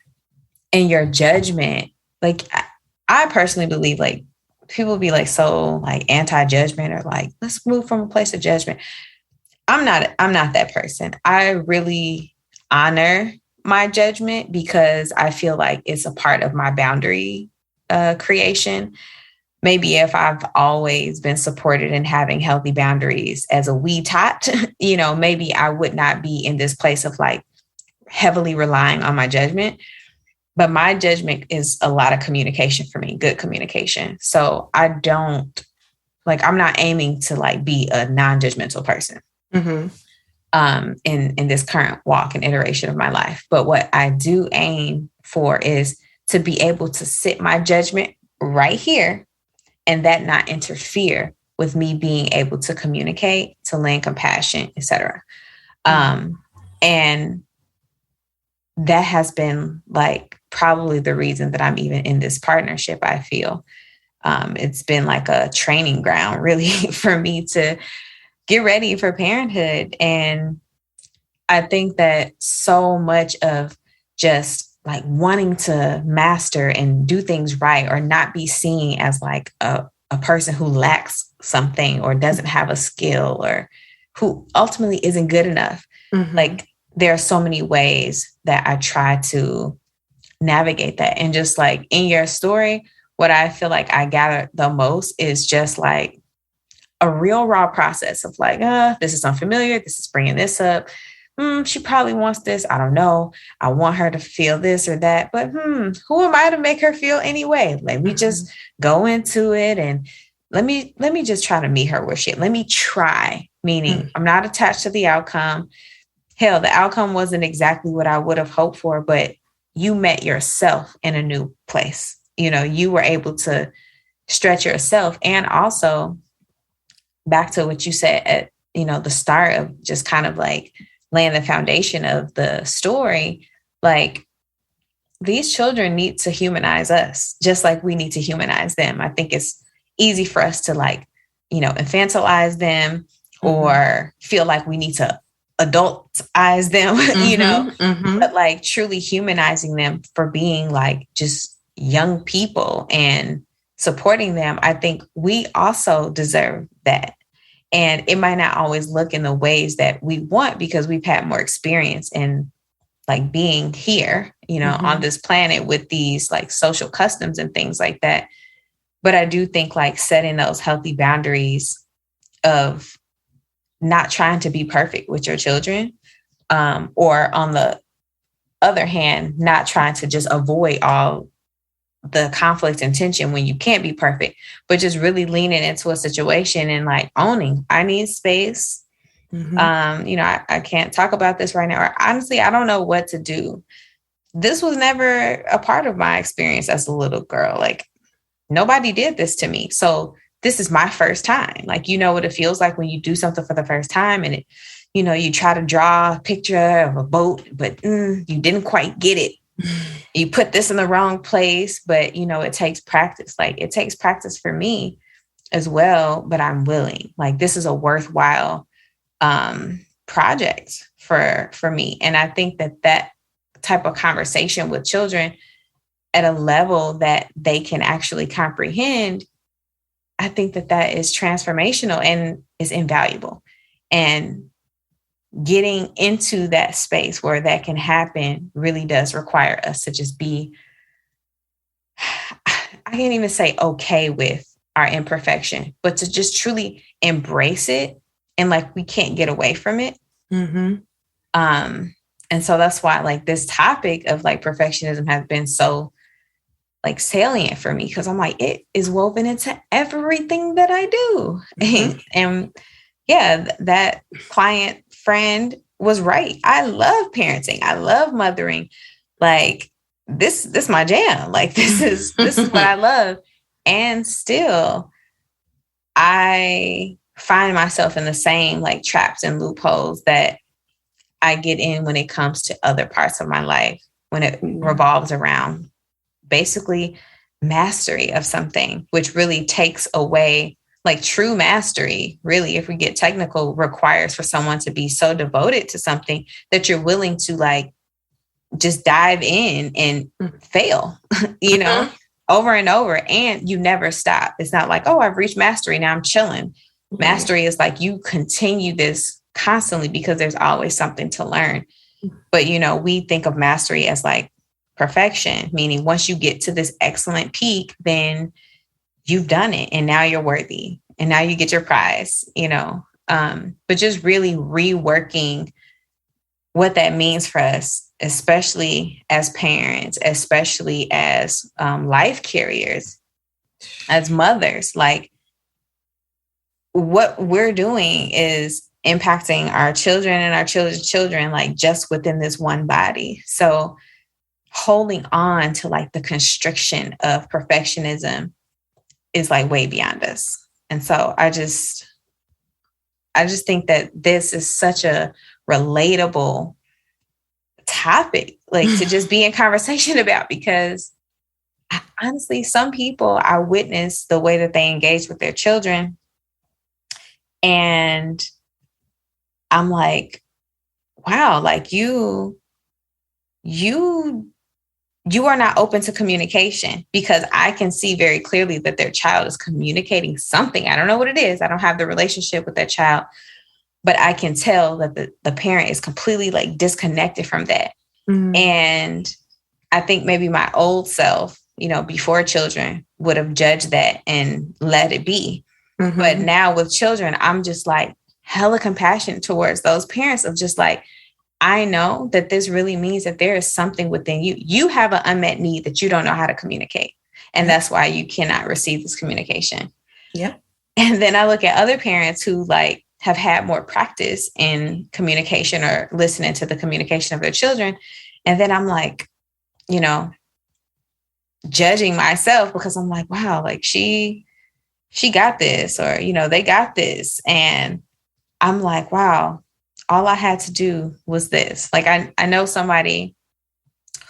your judgment, like, I personally believe like people be like so like anti-judgment, or like, let's move from a place of judgment. I'm not that person. I really honor my judgment because I feel like it's a part of my boundary creation. Maybe if I've always been supported in having healthy boundaries as a wee tot, maybe I would not be in this place of like heavily relying on my judgment. But my judgment is a lot of communication for me, good communication. So I'm not aiming to like be a non-judgmental person. In this current walk and iteration of my life. But what I do aim for is to be able to sit my judgment right here and that not interfere with me being able to communicate, to lend compassion, etc. And that has been like probably the reason that I'm even in this partnership, I feel. It's been like a training ground really for me to get ready for parenthood. And I think that so much of just like wanting to master and do things right, or not be seen as like a person who lacks something or doesn't have a skill, or who ultimately isn't good enough. Like, there are so many ways that I try to navigate that. And just like in your story, what I feel like I gather the most is just like a real raw process of like, this is unfamiliar. This is bringing this up. She probably wants this. I don't know. I want her to feel this or that, but who am I to make her feel anyway? Let me just go into it, and let me just try to meet her where she. Let me try meaning I'm not attached to the outcome. Hell, the outcome wasn't exactly what I would have hoped for, but you met yourself in a new place. You know, you were able to stretch yourself. And also back to what you said at, you know, the start of just kind of like laying the foundation of the story, like these children need to humanize us just like we need to humanize them. I think it's easy for us to like, you know, infantilize them or feel like we need to adultize them, you know, but like truly humanizing them for being like just young people and supporting them. I think we also deserve that. And it might not always look in the ways that we want because we've had more experience in like being here, you know, on this planet with these like social customs and things like that. But I do think like setting those healthy boundaries of not trying to be perfect with your children, or on the other hand, not trying to just avoid all the conflict and tension when you can't be perfect, but just really leaning into a situation and like owning, I need space. You know, I can't talk about this right now. Or honestly, I don't know what to do. This was never a part of my experience as a little girl. Like nobody did this to me. So this is my first time. Like, you know what it feels like when you do something for the first time and it, you know, you try to draw a picture of a boat, but you didn't quite get it. You put this in the wrong place, but you know, it takes practice. Like it takes practice for me as well, but I'm willing. Like this is a worthwhile project for me. And I think that type of conversation with children at a level that they can actually comprehend, I think that is transformational and is invaluable. And getting into that space where that can happen really does require us to just be, I can't even say okay with our imperfection, but to just truly embrace it. And like, we can't get away from it. And so that's why like this topic of like perfectionism has been so like salient for me. Cause I'm like, it is woven into everything that I do. And yeah, that client friend was right. I love parenting. I love mothering. Like this my jam. Like this is what I love. And still I find myself in the same like traps and loopholes that I get in when it comes to other parts of my life, when it revolves around basically mastery of something, which really takes away like true mastery, really, if we get technical, requires for someone to be so devoted to something that you're willing to like just dive in and fail, you know, over and over. And you never stop. It's not like, oh, I've reached mastery. Now I'm chilling. Mastery is like you continue this constantly because there's always something to learn. But, you know, we think of mastery as like perfection, meaning once you get to this excellent peak, then you've done it and now you're worthy and now you get your prize, you know, but just really reworking what that means for us, especially as parents, especially as life carriers, as mothers. Like what we're doing is impacting our children and our children's children, like just within this one body. So holding on to like the constriction of perfectionism is like way beyond us. And so I just think that this is such a relatable topic, like to just be in conversation about, because honestly, some people, I witness the way that they engage with their children. And I'm like, wow, like you are not open to communication, because I can see very clearly that their child is communicating something. I don't know what it is. I don't have the relationship with that child, but I can tell that the parent is completely like disconnected from that. And I think maybe my old self, you know, before children would have judged that and let it be. But now with children, I'm just like hella compassionate towards those parents of just like, I know that this really means that there is something within you. You have an unmet need that you don't know how to communicate. And that's why you cannot receive this communication. And then I look at other parents who like have had more practice in communication or listening to the communication of their children. And then I'm like, you know, judging myself because I'm like, wow, like she got this, or, you know, they got this. And I'm like, wow, all I had to do was this. Like, I know somebody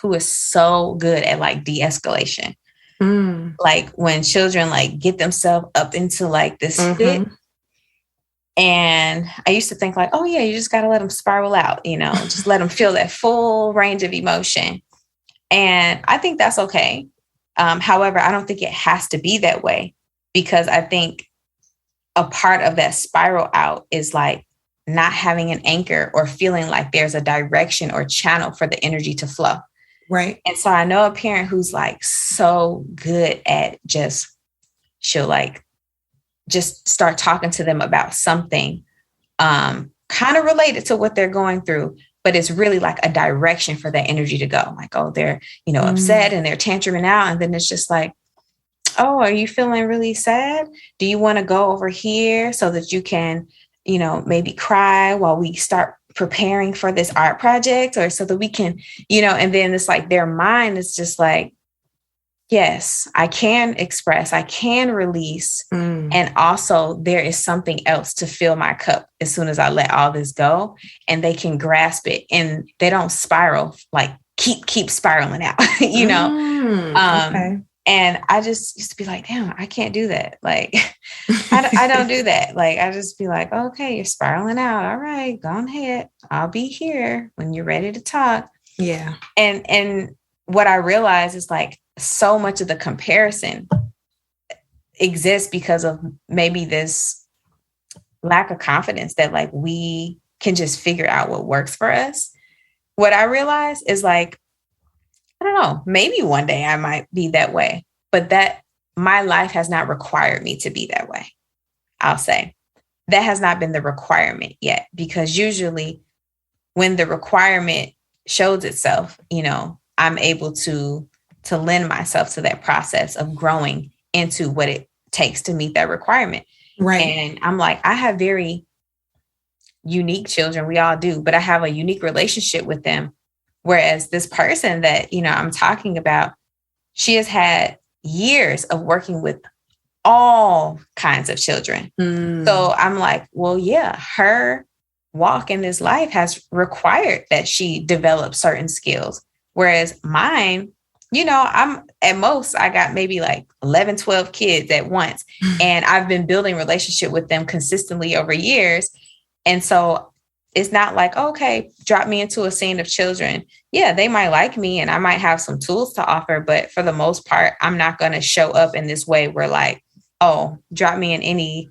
who is so good at like de-escalation. Like when children like get themselves up into like this fit. And I used to think like, oh yeah, you just got to let them spiral out, you know, just let them feel that full range of emotion. And I think that's okay. However, I don't think it has to be that way, because I think a part of that spiral out is like not having an anchor or feeling like there's a direction or channel for the energy to flow. Right. And so I know a parent who's like so good at she'll like just start talking to them about something kind of related to what they're going through, but it's really like a direction for that energy to go. Like, oh, they're, you know, upset and they're tantruming out. And then it's just like, oh, are you feeling really sad? Do you want to go over here so that you can, you know, maybe cry while we start preparing for this art project, or so that we can, you know, and then it's like their mind is just like, yes, I can express, I can release. And also there is something else to fill my cup as soon as I let all this go, and they can grasp it and they don't spiral, like keep spiraling out, you know? Okay. And I just used to be like, damn, I can't do that. Like, I don't do that. Like, I just be like, okay, you're spiraling out. All right, go ahead. I'll be here when you're ready to talk. Yeah. And what I realized is like so much of the comparison exists because of maybe this lack of confidence that like we can just figure out what works for us. What I realized is like, I don't know, maybe one day I might be that way, but that my life has not required me to be that way. I'll say that has not been the requirement yet, because usually when the requirement shows itself, you know, I'm able to lend myself to that process of growing into what it takes to meet that requirement. Right. And I'm like, I have very unique children. We all do, but I have a unique relationship with them. Whereas this person that, you know, I'm talking about, she has had years of working with all kinds of children. So I'm like, well, yeah, her walk in this life has required that she develop certain skills. Whereas mine, you know, I'm at most, I got maybe like 11, 12 kids at once. And I've been building relationship with them consistently over years. And so it's not like, okay, drop me into a scene of children. Yeah, they might like me and I might have some tools to offer, but for the most part, I'm not going to show up in this way where like, oh, drop me in any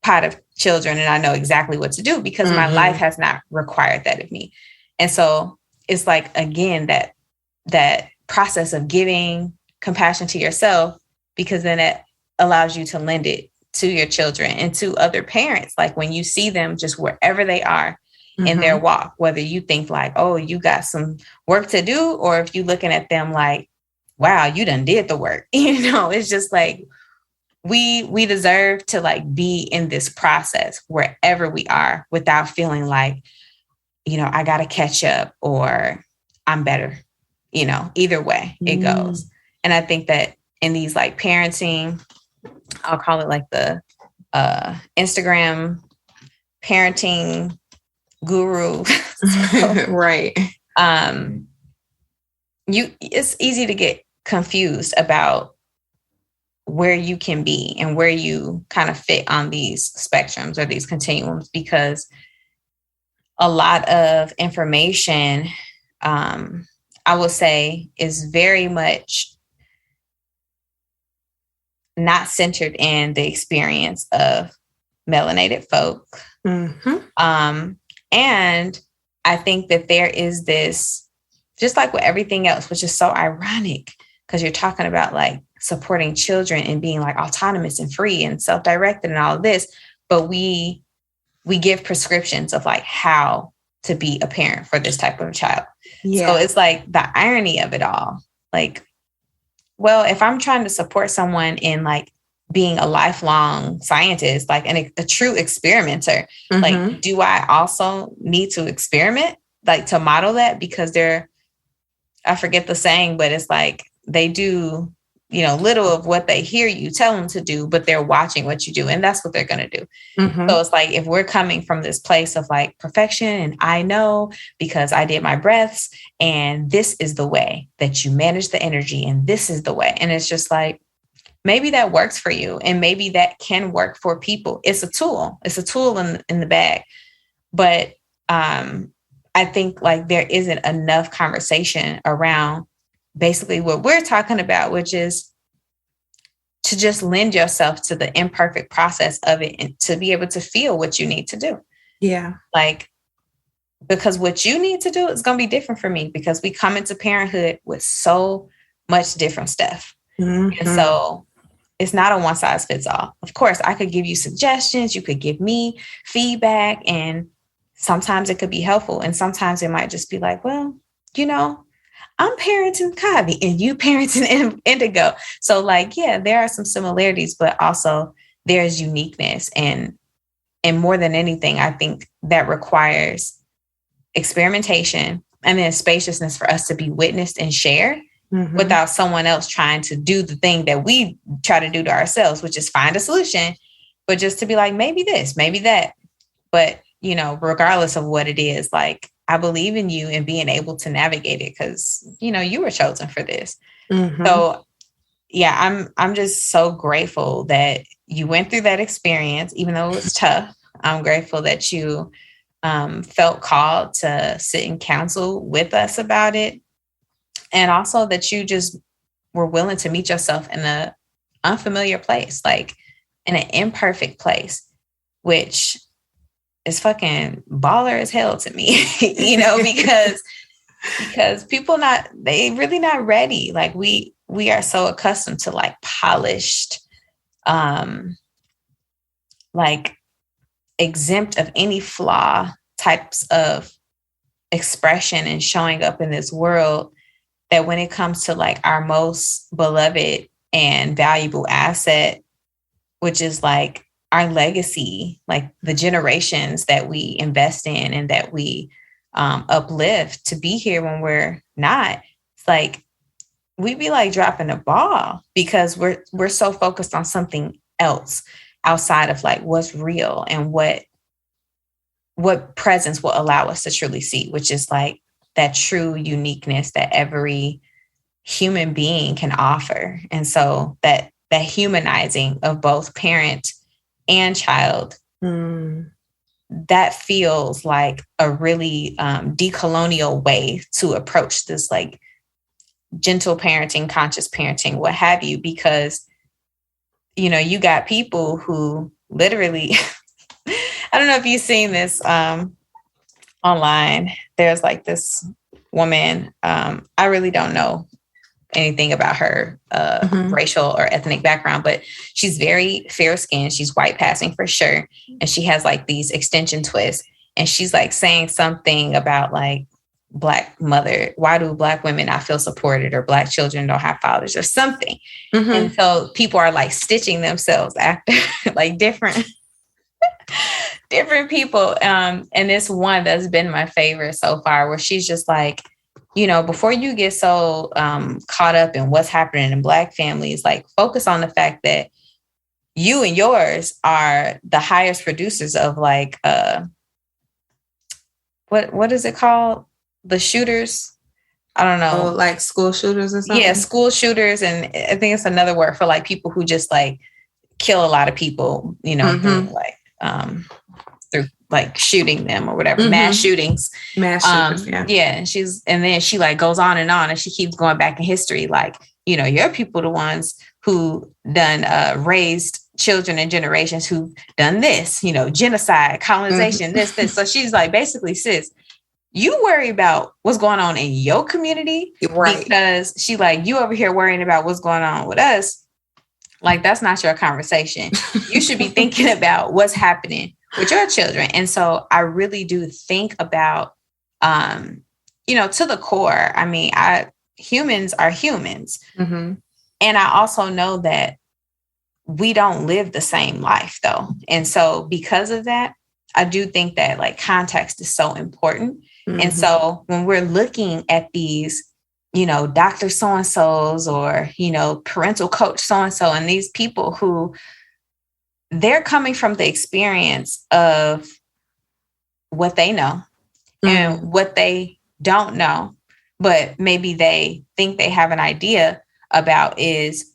pot of children and I know exactly what to do, because my life has not required that of me. And so it's like, again, that process of giving compassion to yourself, because then it allows you to lend it to your children and to other parents. Like when you see them just wherever they are in their walk, whether you think like, oh, you got some work to do, or if you're looking at them like, wow, you done did the work. You know, it's just like, we deserve to like be in this process wherever we are without feeling like, you know, I got to catch up or I'm better, you know, either way it goes. And I think that in these like parenting, I'll call it like the Instagram parenting guru. Right. It's easy to get confused about where you can be and where you kind of fit on these spectrums or these continuums, because a lot of information, I will say, is very much not centered in the experience of melanated folk. And I think that there is this, just like with everything else, which is so ironic, because you're talking about like supporting children and being like autonomous and free and self-directed and all of this, but we give prescriptions of like how to be a parent for this type of child. Yeah. So it's like the irony of it all. Like, well, if I'm trying to support someone in like being a lifelong scientist, like a true experimenter, Mm-hmm. like, do I also need to experiment, like to model that? Because I forget the saying, but it's like they do, little of what they hear you tell them to do, but they're watching what you do. And that's what they're going to do. Mm-hmm. So it's like, if we're coming from this place of like perfection, and I know because I did my breaths, and this is the way that you manage the energy, and this is the way. And it's just like, maybe that works for you, and maybe that can work for people. It's a tool. It's a tool in the bag. But I think like there isn't enough conversation around basically what we're talking about, which is to just lend yourself to the imperfect process of it, and to be able to feel what you need to do. Yeah. Like, because what you need to do is going to be different for me, because we come into parenthood with so much different stuff. Mm-hmm. And so it's not a one size fits all. Of course, I could give you suggestions. You could give me feedback, and sometimes it could be helpful. And sometimes it might just be like, well, I'm parenting Kavi and you parenting Indigo. So like, yeah, there are some similarities, but also there's uniqueness. And more than anything, I think that requires experimentation and then spaciousness for us to be witnessed and share, mm-hmm. without someone else trying to do the thing that we try to do to ourselves, which is find a solution, but just to be like, maybe this, maybe that. But, regardless of what it is, like, I believe in you and being able to navigate it, because, you were chosen for this. Mm-hmm. So, yeah, I'm just so grateful that you went through that experience, even though it was tough. I'm grateful that you felt called to sit in counsel with us about it. And also that you just were willing to meet yourself in an unfamiliar place, like in an imperfect place, which is fucking baller as hell to me, because people they really not ready. Like we are so accustomed to like polished, like exempt of any flaw types of expression and showing up in this world, that when it comes to like our most beloved and valuable asset, which is like our legacy, like the generations that we invest in and that we uplift to be here when we're not, it's like we be like dropping a ball because we're so focused on something else outside of like what's real and what presence will allow us to truly see, which is like that true uniqueness that every human being can offer. And so that humanizing of both parent and child, that feels like a really decolonial way to approach this, like gentle parenting, conscious parenting, what have you, because, you got people who literally, I don't know if you've seen this online. There's like this woman, I really don't know anything about her racial or ethnic background, but she's very fair skinned. She's white passing for sure. And she has like these extension twists. And she's like saying something about like Black mother. Why do Black women not feel supported, or Black children don't have fathers or something? Mm-hmm. And so people are like stitching themselves after like different people. And this one that's been my favorite so far, where she's just like, before you get so caught up in what's happening in Black families, like focus on the fact that you and yours are the highest producers of like, what is it called? The shooters? I don't know. Oh, like school shooters or something? Yeah, school shooters. And I think it's another word for like people who just like kill a lot of people, through like shooting them or whatever, mass shootings. Yeah. And then she like goes on, and she keeps going back in history. Like, your people, the ones who done raised children and generations who've done this, genocide, colonization, this. So she's like, basically, sis, you worry about what's going on in your community, right? Because she like, you over here worrying about what's going on with us. Like, that's not your conversation. You should be thinking about what's happening with your children. And so I really do think about, to the core, I mean, humans are humans. Mm-hmm. And I also know that we don't live the same life though. And so because of that, I do think that like context is so important. Mm-hmm. And so when we're looking at these, you know, Dr. So-and-so's or, you know, parental coach so-and-so, and these people who they're coming from the experience of what they know and what they don't know, but maybe they think they have an idea about is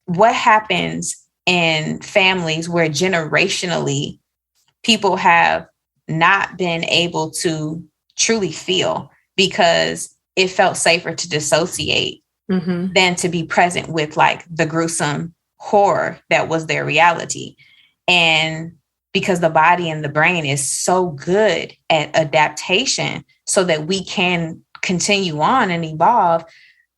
what happens in families where generationally people have not been able to truly feel because it felt safer to dissociate than to be present with like the gruesome horror that was their reality. And because the body and the brain is so good at adaptation so that we can continue on and evolve,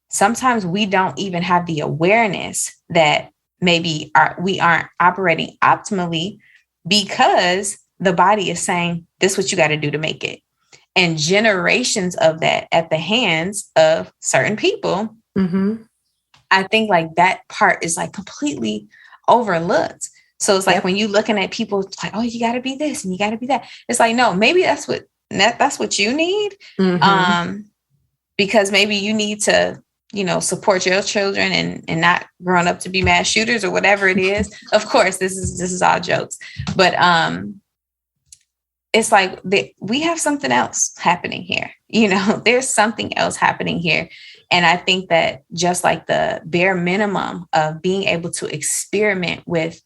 sometimes we don't even have the awareness that maybe we aren't operating optimally because the body is saying, this is what you got to do to make it. And generations of that at the hands of certain people, I think like that part is like completely overlooked. So it's like when you're looking at people, it's like, oh, you got to be this and you got to be that. It's like, no, maybe that's what you need. Because maybe you need to, you know, support your children and not growing up to be mass shooters or whatever it is. Of course, this is all jokes, but it's like we have something else happening here. You know, there's something else happening here. And I think that just like the bare minimum of being able to experiment with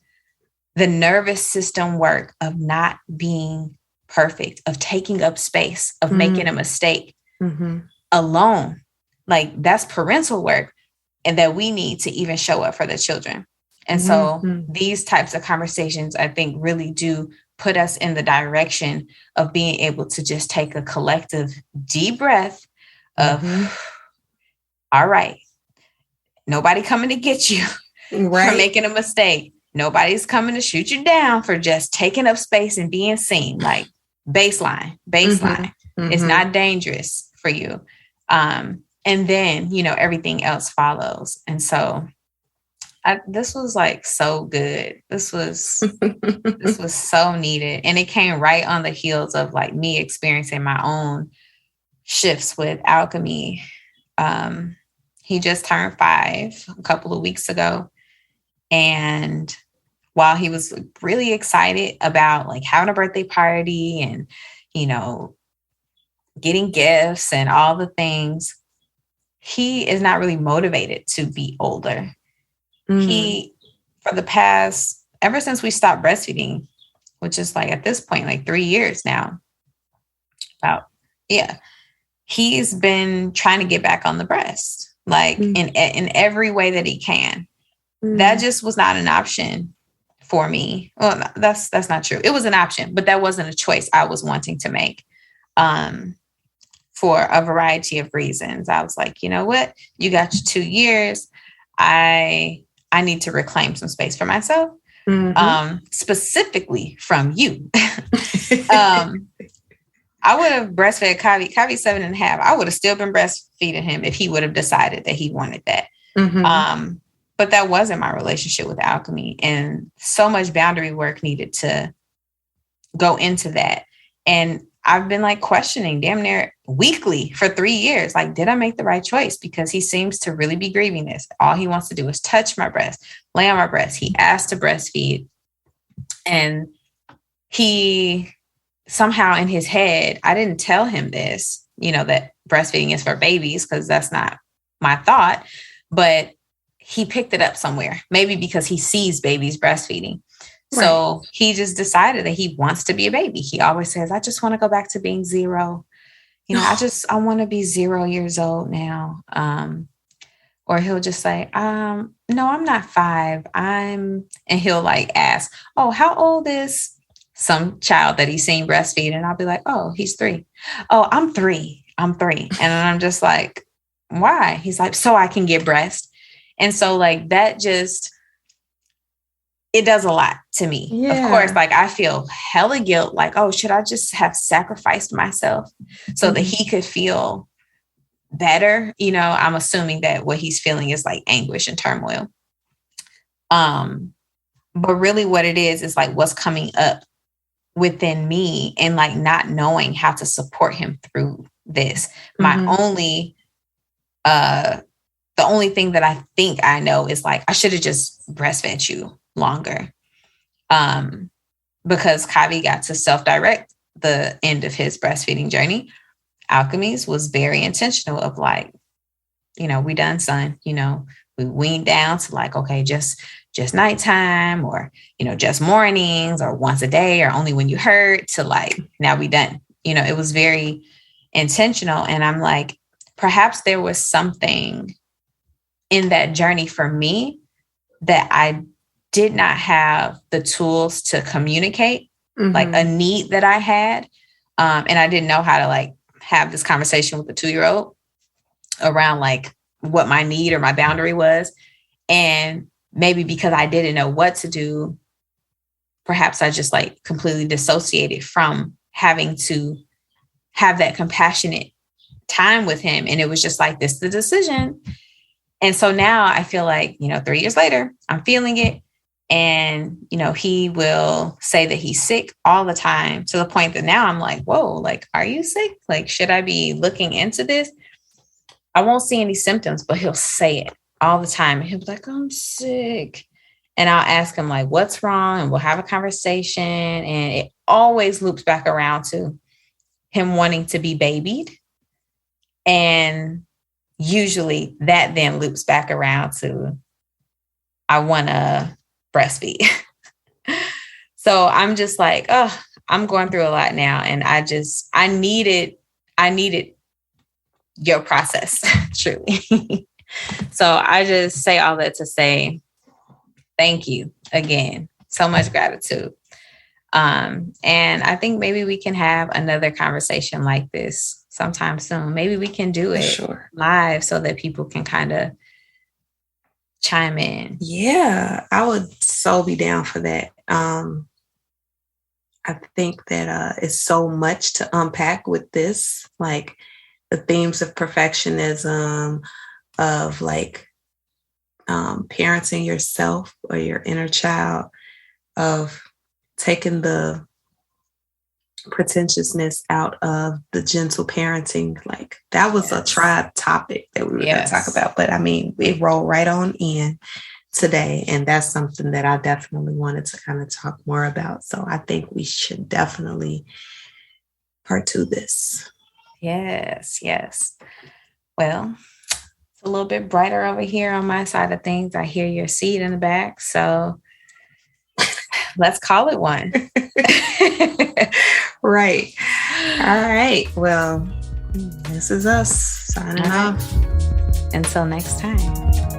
the nervous system work of not being perfect, of taking up space, of making a mistake alone, like that's parental work and that we need to even show up for the children. And so these types of conversations, I think, really do put us in the direction of being able to just take a collective deep breath of, all right, nobody coming to get you for making a mistake. Nobody's coming to shoot you down for just taking up space and being seen. Like baseline. It's not dangerous for you. And then, you know, everything else follows. And so this was like so good. This was so needed. And it came right on the heels of like me experiencing my own shifts with alchemy. He just turned 5 a couple of weeks ago. And while he was really excited about like having a birthday party and, you know, getting gifts and all the things, he is not really motivated to be older. He, for the past, ever since we stopped breastfeeding, which is like at this point, like 3 years now, he's been trying to get back on the breast, like in every way that he can. That just was not an option for me. Well, that's not true. It was an option, but that wasn't a choice I was wanting to make. For a variety of reasons. I was like, you know what? You got your 2 years. I need to reclaim some space for myself, specifically from you. I would have breastfed Kavi. Kavi's 7.5. I would have still been breastfeeding him if he would have decided that he wanted that. But that wasn't my relationship with alchemy. And so much boundary work needed to go into that. And I've been like questioning damn near weekly for 3 years. Like, did I make the right choice? Because he seems to really be grieving this. All he wants to do is touch my breast, lay on my breast. He asked to breastfeed. And he somehow in his head, I didn't tell him this, you know, that breastfeeding is for babies, because that's not my thought. But he picked it up somewhere, maybe because he sees babies breastfeeding. So he just decided that he wants to be a baby. He always says, I just want to go back to being 0. You know, I want to be 0 years old now. Or he'll just say, no, I'm not 5. And he'll like ask, oh, how old is some child that he's seen breastfeed? And I'll be like, oh, he's 3. Oh, I'm 3. And then I'm just like, why? He's like, so I can get breast. And so like that just, it does a lot to me. Yeah. Of course, like I feel hella guilt, like, oh, should I just have sacrificed myself so that he could feel better? You know, I'm assuming that what he's feeling is like anguish and turmoil. But really what it is like what's coming up within me and like not knowing how to support him through this. My only, the only thing that I think I know is like, I should have just breastfed you longer. Because Kavi got to self-direct the end of his breastfeeding journey. Alchemies was very intentional of like, you know, we done, son, you know, we weaned down to like, okay, just nighttime or, you know, just mornings or once a day or only when you hurt to like, now we done, you know, it was very intentional. And I'm like, perhaps there was something in that journey for me that I did not have the tools to communicate, like a need that I had. And I didn't know how to like have this conversation with the 2-year-old around like what my need or my boundary was. And maybe because I didn't know what to do, perhaps I just like completely dissociated from having to have that compassionate time with him. And it was just like, this is the decision. And so now I feel like, you know, 3 years later, I'm feeling it. And, you know, he will say that he's sick all the time to the point that now I'm like, whoa, like, are you sick? Like, should I be looking into this? I won't see any symptoms, but he'll say it all the time. And he'll be like, I'm sick. And I'll ask him like, what's wrong? And we'll have a conversation. And it always loops back around to him wanting to be babied. And usually that then loops back around to, I want to breastfeed. So I'm just like, oh, I'm going through a lot now. And I needed your process, truly. So I just say all that to say, thank you again. So much gratitude. And I think maybe we can have another conversation like this sometime soon. Maybe we can do it live so that people can kind of chime in. Yeah, I would so be down for that. I think that it's so much to unpack with this, like the themes of perfectionism, of like parenting yourself or your inner child, of taking the pretentiousness out of the gentle parenting. Like that was a tribe topic that we were going to talk about. But I mean, it rolled right on in today. And that's something that I definitely wanted to kind of talk more about. So I think we should definitely part 2 this. Yes, yes. Well, it's a little bit brighter over here on my side of things. I hear your seed in the back. So let's call it one. Right. All right. Well, this is us signing off. Until next time.